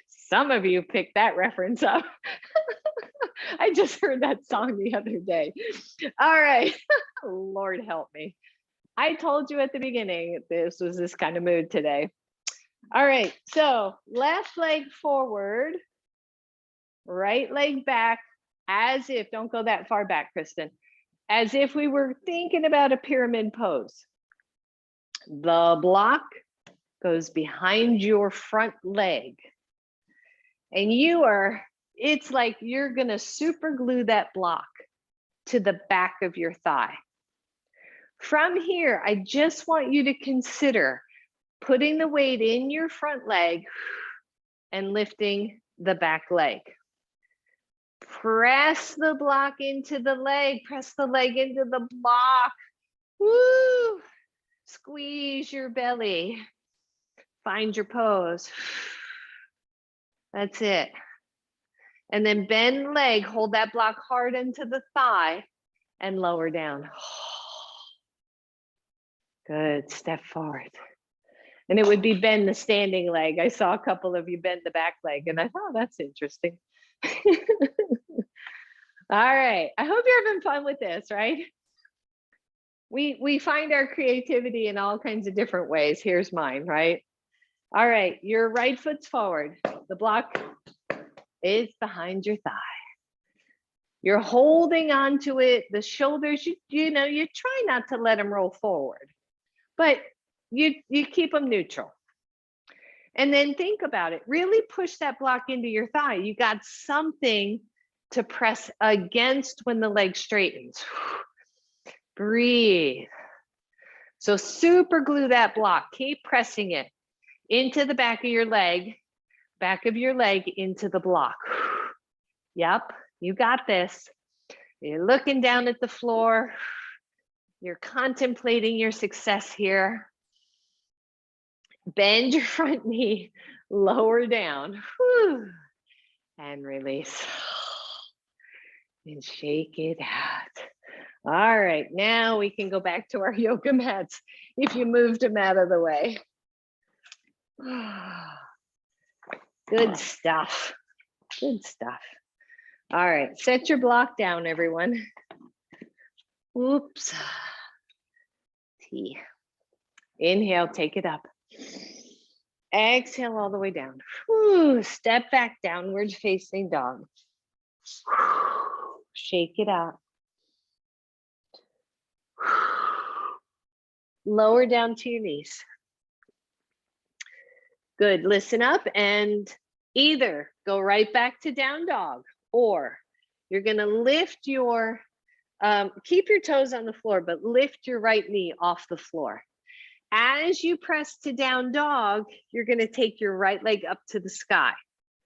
Some of you picked that reference up. I just heard that song the other day. All right. Lord help me. I told you at the beginning, this was this kind of mood today. All right. So left leg forward, right leg back, as if, don't go that far back, Kristen, as if we were thinking about a pyramid pose. The block goes behind your front leg. And it's like you're gonna super glue that block to the back of your thigh. From here, I just want you to consider putting the weight in your front leg and lifting the back leg. Press the block into the leg. Press the leg into the block. Woo! Squeeze your belly. Find your pose. That's it. And then bend leg, hold that block hard into the thigh and lower down. Good, step forward. And it would be bend the standing leg. I saw a couple of you bend the back leg and I thought, oh, that's interesting. All right, I hope you're having fun with this, right? We find our creativity in all kinds of different ways. Here's mine, right? All right, your right foot's forward. The block is behind your thigh. You're holding onto it. The shoulders, you know, you try not to let them roll forward, but you keep them neutral. And then think about it. Really push that block into your thigh. You got something to press against when the leg straightens. Breathe. So super glue that block. Keep pressing it into the back of your leg into the block. Yep, you got this. You're looking down at the floor. You're contemplating your success here. Bend your front knee, lower down. Whew. And release. And shake it out. All right, now we can go back to our yoga mats if you moved them out of the way. Good stuff. Good stuff. All right, set your block down, everyone. Oops. T. Inhale, take it up. Exhale all the way down. Whew. Step back, downward facing dog. Shake it out. Lower down to your knees. Good, listen up and either go right back to down dog or you're gonna lift your, keep your toes on the floor, but lift your right knee off the floor. As you press to down dog, you're gonna take your right leg up to the sky.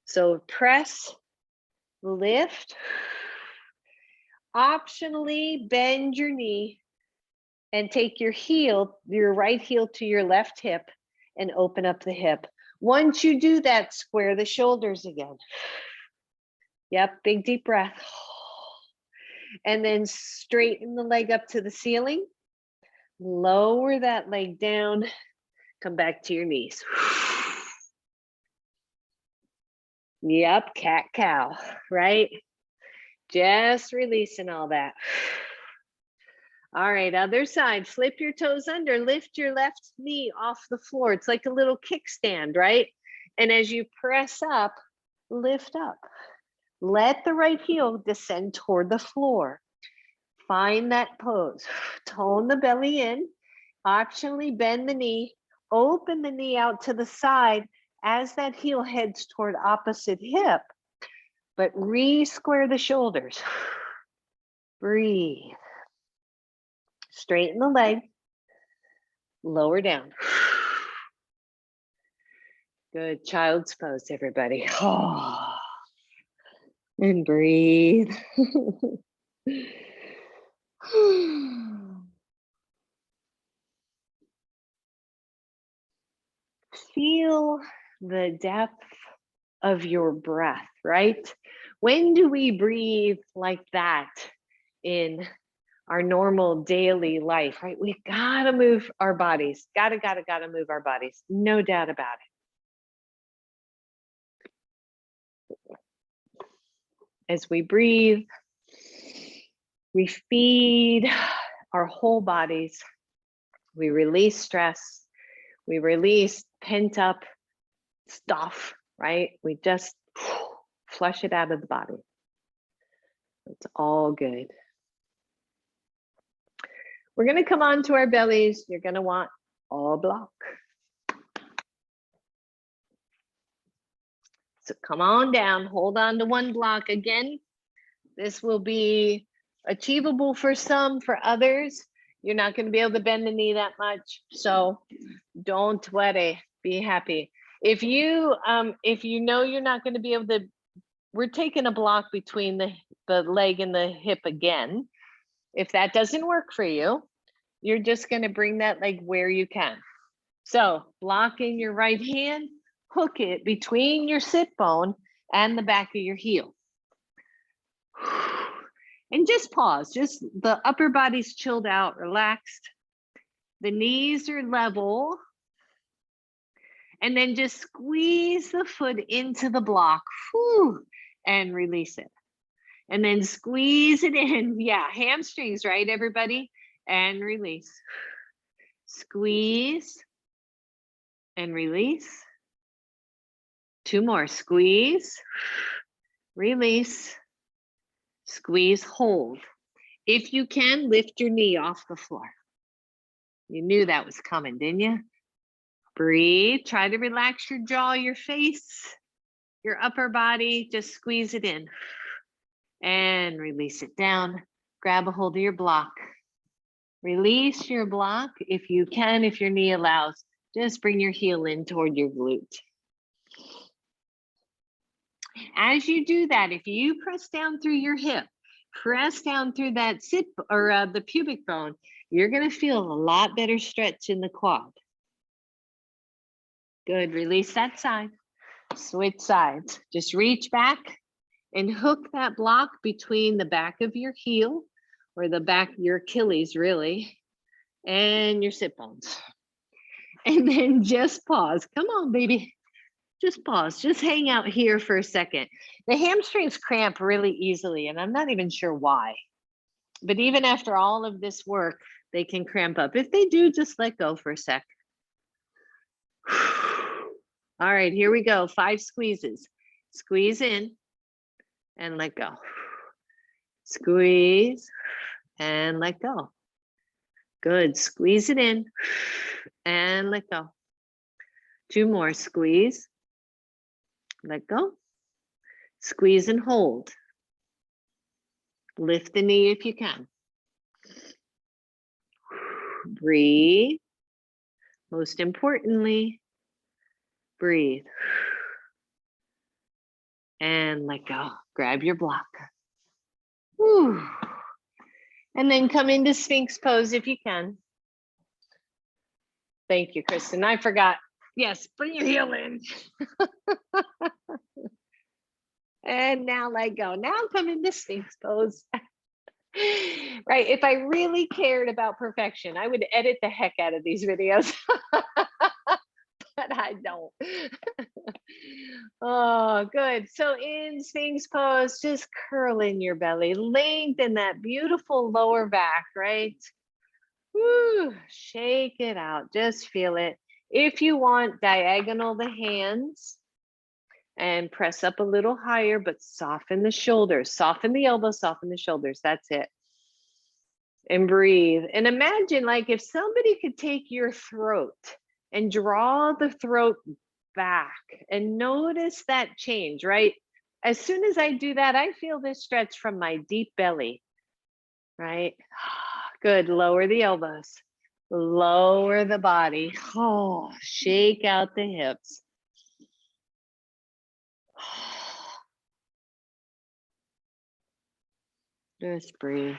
So press, lift, optionally bend your knee and take your heel, your right heel to your left hip and open up the hip. Once you do that, square the shoulders again. Yep, big deep breath. And then straighten the leg up to the ceiling. Lower that leg down. Come back to your knees. Yep, cat cow, right? Just releasing all that. All right, other side, flip your toes under, lift your left knee off the floor. It's like a little kickstand, right? And as you press up, lift up. Let the right heel descend toward the floor. Find that pose. Tone the belly in, optionally bend the knee, open the knee out to the side as that heel heads toward opposite hip, but re-square the shoulders. Breathe. Straighten the leg, lower down. Good, child's pose, everybody. Oh. And breathe. Feel the depth of your breath, right? When do we breathe like that in our normal daily life, right? We gotta move our bodies. Gotta move our bodies. No doubt about it. As we breathe, we feed our whole bodies. We release stress. We release pent up stuff, right? We just flush it out of the body. It's all good. We're going to come on to our bellies. You're going to want all block. So come on down, hold on to one block. Again, this will be achievable for some, for others. You're not going to be able to bend the knee that much. So don't worry, be happy. If you know you're not going to be able to we're taking a block between the leg and the hip again. If that doesn't work for you, you're just going to bring that leg where you can. So blocking your right hand, hook it between your sit bone and the back of your heel. And just pause, just the upper body's chilled out, relaxed. The knees are level. And then just squeeze the foot into the block, and release it. And then squeeze it in. Yeah, hamstrings, right, everybody? And release. Squeeze and release. 2 more. Squeeze, release, squeeze, hold. If you can, lift your knee off the floor. You knew that was coming, didn't you? Breathe. Try to relax your jaw, your face, your upper body. Just squeeze it in and release it down. Grab a hold of your block. Release your block if you can, if your knee allows. Just bring your heel in toward your glute. As you do that, if you press down through your hip, press down through that sit or the pubic bone, you're going to feel a lot better stretch in the quad. Good. Release that side. Switch sides. Just reach back and hook that block between the back of your heel, or the back of your Achilles, really, and your sit bones. And then just pause. Come on, baby. Just pause. Just hang out here for a second. The hamstrings cramp really easily, and I'm not even sure why. But even after all of this work, they can cramp up. If they do, just let go for a sec. All right, here we go. 5 squeezes. Squeeze in and let go. Squeeze and let go. Good. Squeeze it in and let go. 2 more. Squeeze. Let go. Squeeze and hold. Lift the knee if you can. Breathe. Most importantly, breathe. And let go. Grab your block. Whew. And then come into Sphinx pose if you can. Thank you, Kristen. I forgot. Yes, bring your heel in. And now let go. Now come into Sphinx pose. Right, if I really cared about perfection, I would edit the heck out of these videos. But I don't. Oh, good. So in Sphinx pose, just curl in your belly, lengthen that beautiful lower back, right? Woo, shake it out, just feel it. If you want, diagonal the hands and press up a little higher, but soften the shoulders, soften the elbows, soften the shoulders. That's it. And breathe. And imagine like if somebody could take your throat and draw the throat back and notice that change, right? As soon as I do that, I feel this stretch from my deep belly, right? Good. Lower the elbows, lower the body. Oh, shake out the hips. Just breathe.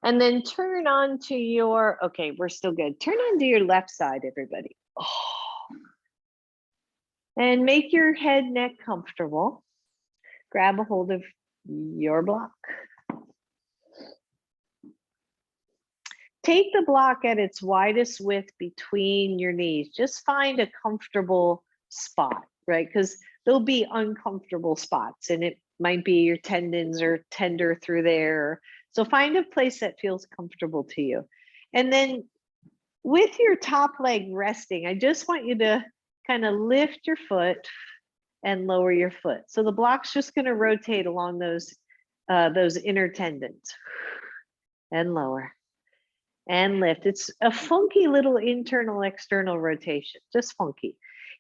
And then turn on to your, okay, we're still good. Turn on to your left side, everybody. Oh. And make your head, neck comfortable. Grab a hold of your block. Take the block at its widest width between your knees. Just find a comfortable spot, right? Because there'll be uncomfortable spots and it might be your tendons are tender through there. So find a place that feels comfortable to you. And then with your top leg resting, I just want you to kind of lift your foot and lower your foot. So the block's just going to rotate along those inner tendons and lower and lift. It's a funky little internal external rotation, just funky.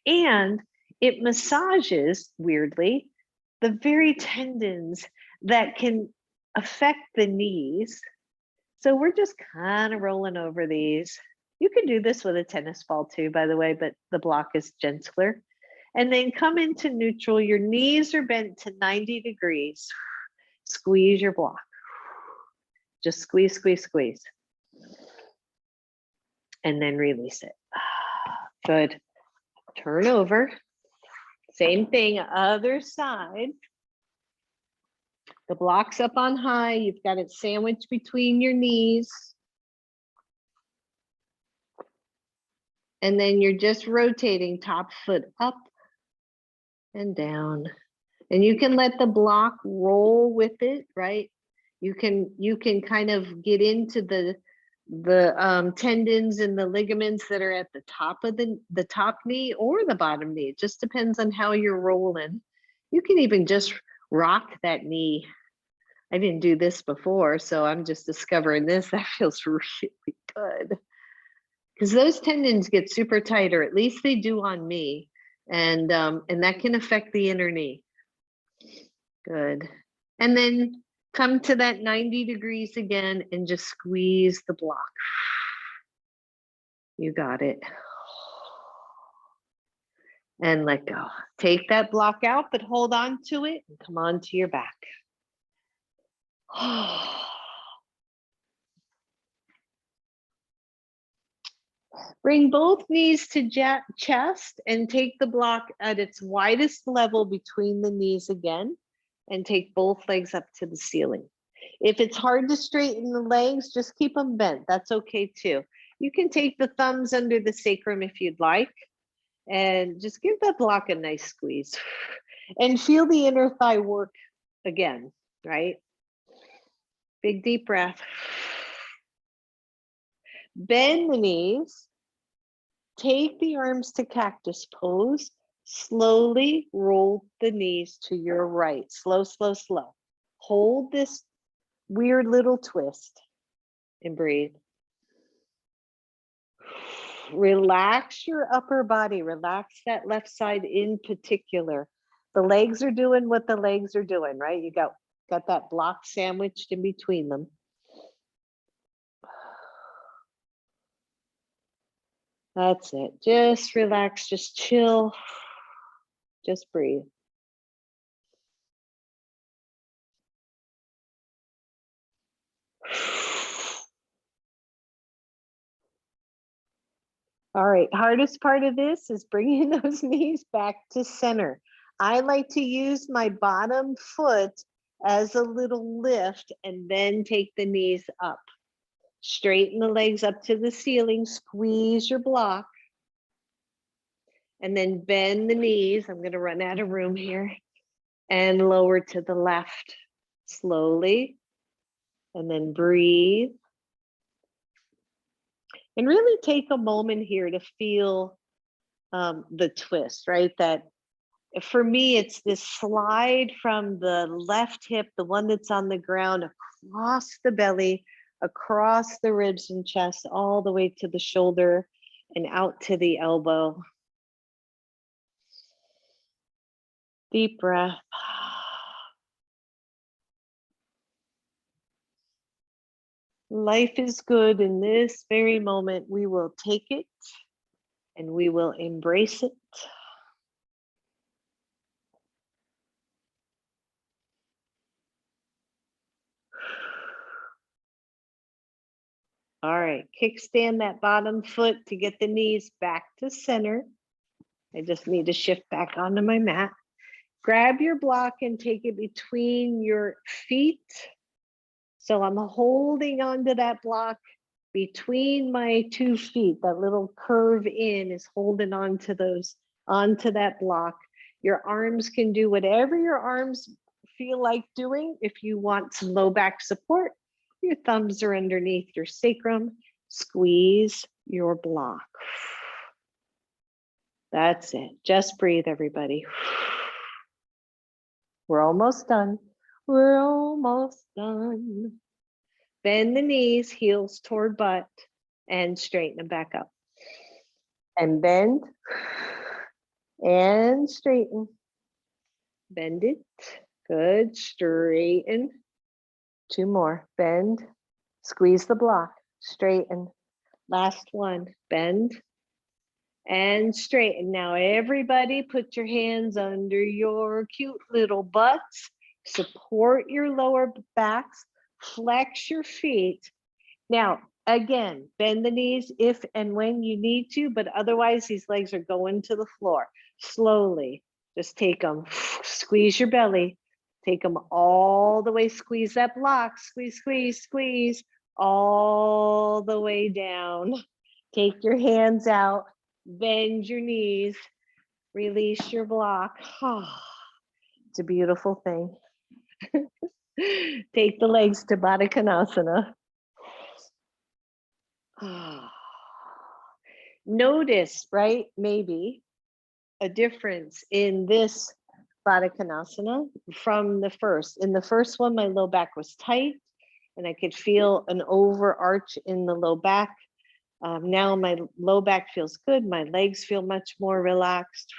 And it massages, weirdly, the very tendons that can affect the knees. So we're just kind of rolling over these. You can do this with a tennis ball too, by the way, but the block is gentler. And then come into neutral. Your knees are bent to 90 degrees. Squeeze your block. Just squeeze, squeeze, squeeze. And then release it. Good. Turn over. Same thing, other side. The block's up on high. You've got it sandwiched between your knees. And then you're just rotating top foot up and down. And you can let the block roll with it, right? You can kind of get into the tendons and the ligaments that are at the top of the top knee or the bottom knee. It just depends on how you're rolling. You can even just rock that knee. I didn't do this before, so I'm just discovering this. That feels really good. Because those tendons get super tight, or at least they do on me. And that can affect the inner knee. Good. And then come to that 90 degrees again and just squeeze the block. You got it. And let go. Take that block out, but hold on to it and come on to your back. Bring both knees to chest and take the block at its widest level between the knees again, and take both legs up to the ceiling. If it's hard to straighten the legs, just keep them bent. That's okay too. You can take the thumbs under the sacrum if you'd like, and just give that block a nice squeeze. And feel the inner thigh work again, right? Big deep breath. Bend the knees. Take the arms to cactus pose. Slowly roll the knees to your right. Slow, slow, slow. Hold this weird little twist and breathe. Relax your upper body. Relax that left side in particular. The legs are doing what the legs are doing, right? You got that block sandwiched in between them. That's it. Just relax, just chill, just breathe. All right, hardest part of this is bringing those knees back to center. I like to use my bottom foot as a little lift and then take the knees up. Straighten the legs up to the ceiling, squeeze your block, and then bend the knees. I'm gonna run out of room here. And lower to the left, slowly, and then breathe. And really take a moment here to feel the twist, right? That for me, it's this slide from the left hip, the one that's on the ground, across the belly, across the ribs and chest, all the way to the shoulder and out to the elbow. Deep breath. Life is good in this very moment. We will take it and we will embrace it. All right, kickstand that bottom foot to get the knees back to center. I just need to shift back onto my mat. Grab your block and take it between your feet. So I'm holding onto that block between my 2 feet. That little curve in is holding onto that block. Your arms can do whatever your arms feel like doing. If you want some low back support, your thumbs are underneath your sacrum. Squeeze your block. That's it. Just breathe, everybody. We're almost done. We're almost done. Bend the knees, heels toward butt, and straighten them back up. And bend and straighten. Bend it. Good. Straighten. 2 more. Bend. Squeeze the block. Straighten. Last one. Bend. and straighten. Now everybody put your hands under your cute little butts. Support your lower backs. Flex your feet. Now, again, bend the knees if and when you need to, but otherwise these legs are going to the floor. Slowly, just take them, squeeze your belly, take them all the way, squeeze that block, squeeze, squeeze, squeeze, all the way down. Take your hands out, bend your knees, release your block. It's a beautiful thing. Take the legs to Baddha Konasana. Notice, right, maybe a difference in this Baddha Konasana from the first. In the first one, my low back was tight and I could feel an overarch in the low back. Now my low back feels good. My legs feel much more relaxed.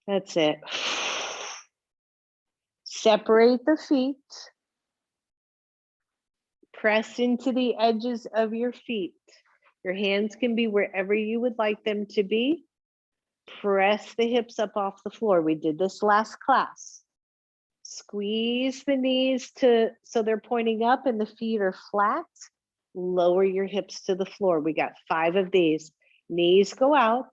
That's it. Separate the feet. Press into the edges of your feet. Your hands can be wherever you would like them to be. Press the hips up off the floor. We did this last class. Squeeze the knees so they're pointing up and the feet are flat. Lower your hips to the floor. We got 5 of these. Knees go out.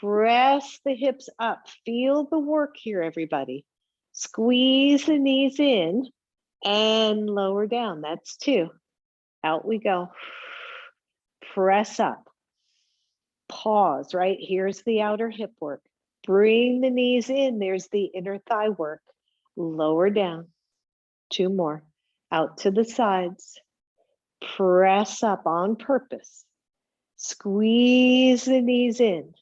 Press the hips up. Feel the work here, everybody. Squeeze the knees in and lower down. That's 2. Out we go. Press up. Pause, right? Here's the outer hip work. Bring the knees in. There's the inner thigh work. Lower down. 2 more. Out to the sides. Press up on purpose. Squeeze the knees in.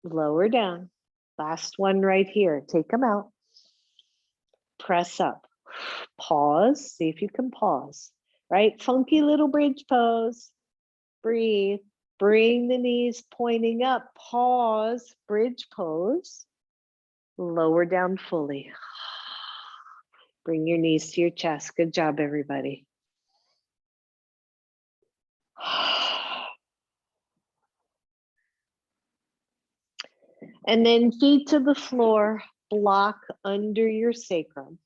Lower down. Last one right here. Take them out. Press up. Pause. See if you can pause. Right? Funky little bridge pose. Breathe. Bring the knees pointing up. Pause. Bridge pose. Lower down fully. Bring your knees to your chest. Good job, everybody. And then feet to the floor, block under your sacrum.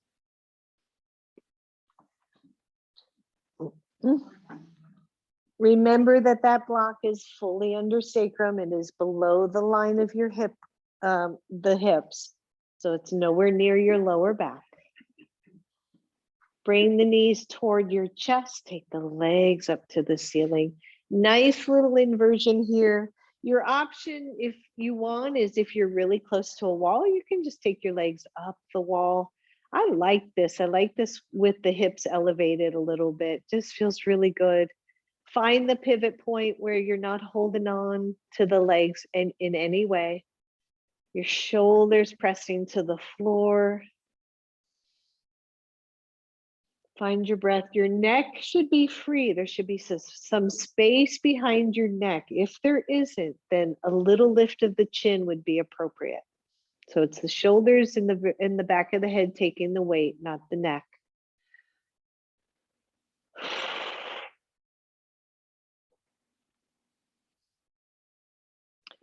Remember that that block is fully under sacrum. It is below the line of your hip, the hips. So it's nowhere near your lower back. Bring the knees toward your chest. Take the legs up to the ceiling. Nice little inversion here. Your option, if you want, is if you're really close to a wall, you can just take your legs up the wall. I like this. I like this with the hips elevated a little bit. Just feels really good. Find the pivot point where you're not holding on to the legs in any way. Your shoulders pressing to the floor. Find your breath. Your neck should be free. There should be some space behind your neck. If there isn't, then a little lift of the chin would be appropriate. So it's the shoulders in the back of the head taking the weight, not the neck.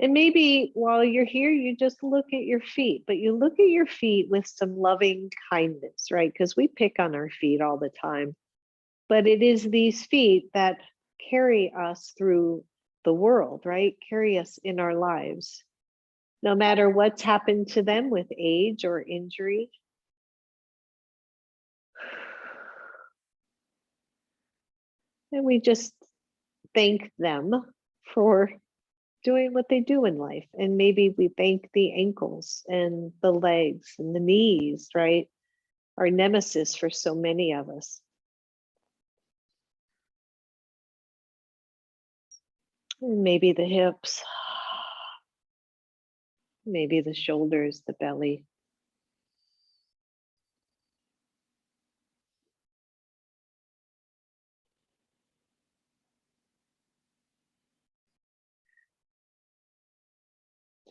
And maybe while you're here, you just look at your feet, but you look at your feet with some loving kindness, right? Because we pick on our feet all the time. But it is these feet that carry us through the world, right? Carry us in our lives, no matter what's happened to them with age or injury. And we just thank them for doing what they do in life. And maybe we thank the ankles and the legs and the knees, right? Our nemesis for so many of us. And maybe the hips, maybe the shoulders, the belly.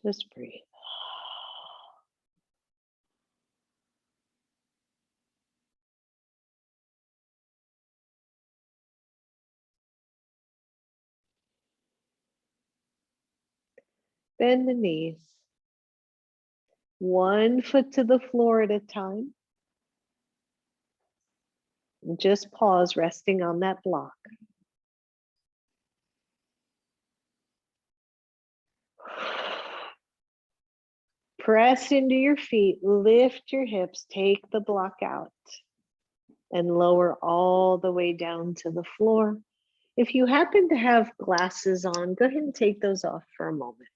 Just breathe. Bend the knees. One foot to the floor at a time. And just pause, resting on that block. Press into your feet, lift your hips, take the block out, and lower all the way down to the floor. If you happen to have glasses on, go ahead and take those off for a moment.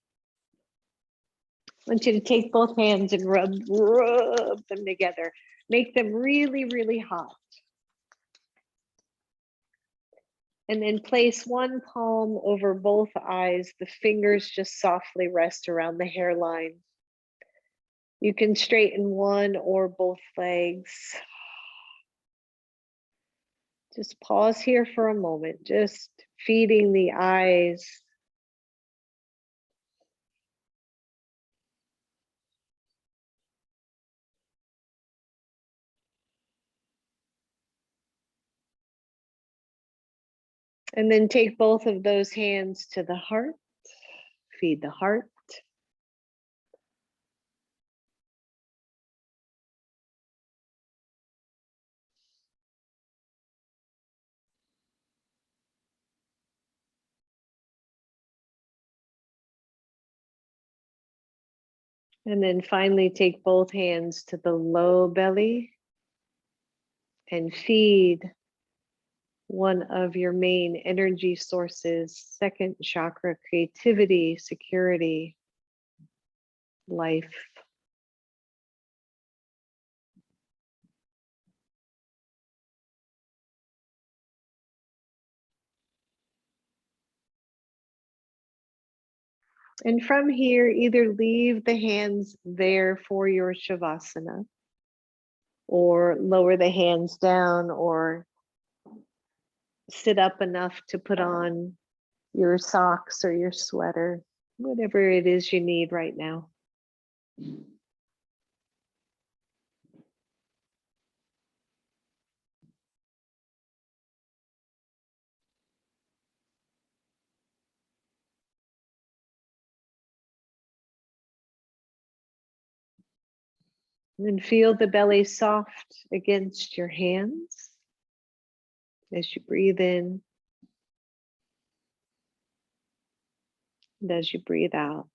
I want you to take both hands and rub them together. Make them really, really hot. And then place one palm over both eyes. The fingers just softly rest around the hairline. You can straighten one or both legs. Just pause here for a moment, just feeding the eyes. And then take both of those hands to the heart. Feed the heart. And then finally take both hands to the low belly and feed one of your main energy sources, second chakra, creativity, security, life. And from here, either leave the hands there for your Shavasana, or lower the hands down, or sit up enough to put on your socks or your sweater, whatever it is you need right now. And feel the belly soft against your hands as you breathe in and as you breathe out.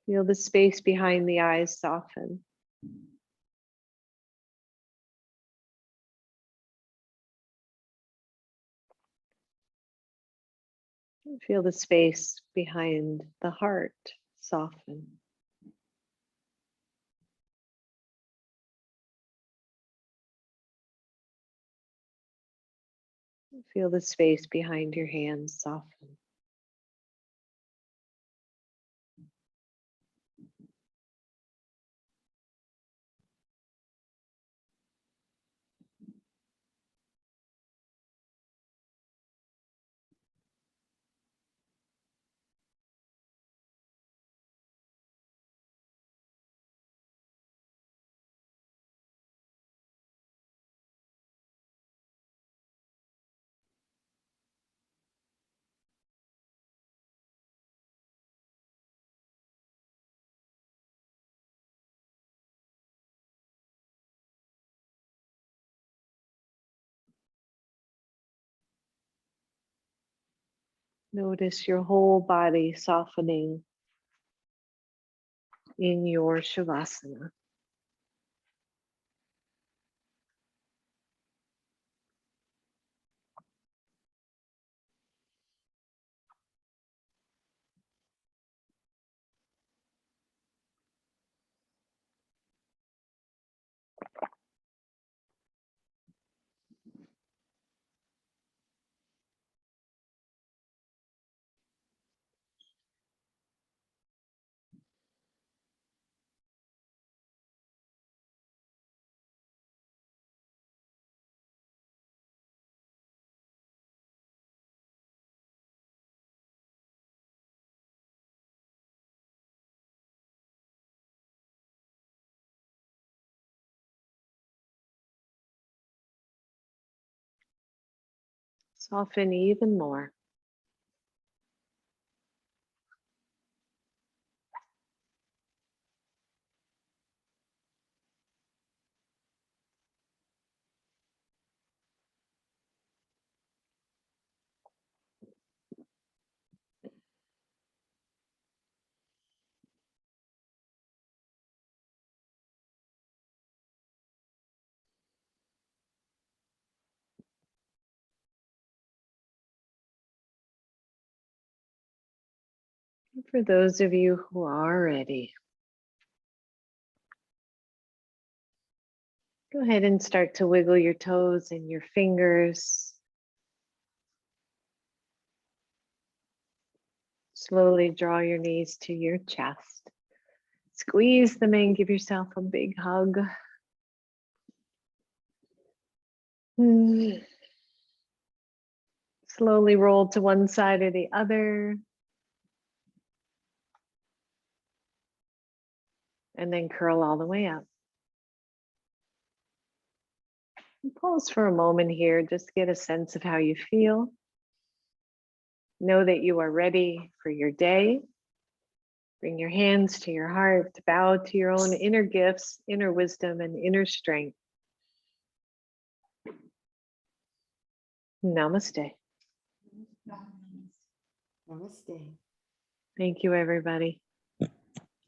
Feel the space behind the eyes soften. Feel the space behind the heart soften. Feel the space behind your hands soften. Notice your whole body softening in your Shavasana. Soften even more. For those of you who are ready, go ahead and start to wiggle your toes and your fingers. Slowly draw your knees to your chest. Squeeze them in, give yourself a big hug. Slowly roll to one side or the other. And then curl all the way up. And pause for a moment here, just get a sense of how you feel. Know that you are ready for your day. Bring your hands to your heart, bow to your own inner gifts, inner wisdom, and inner strength. Namaste. Namaste. Thank you, everybody.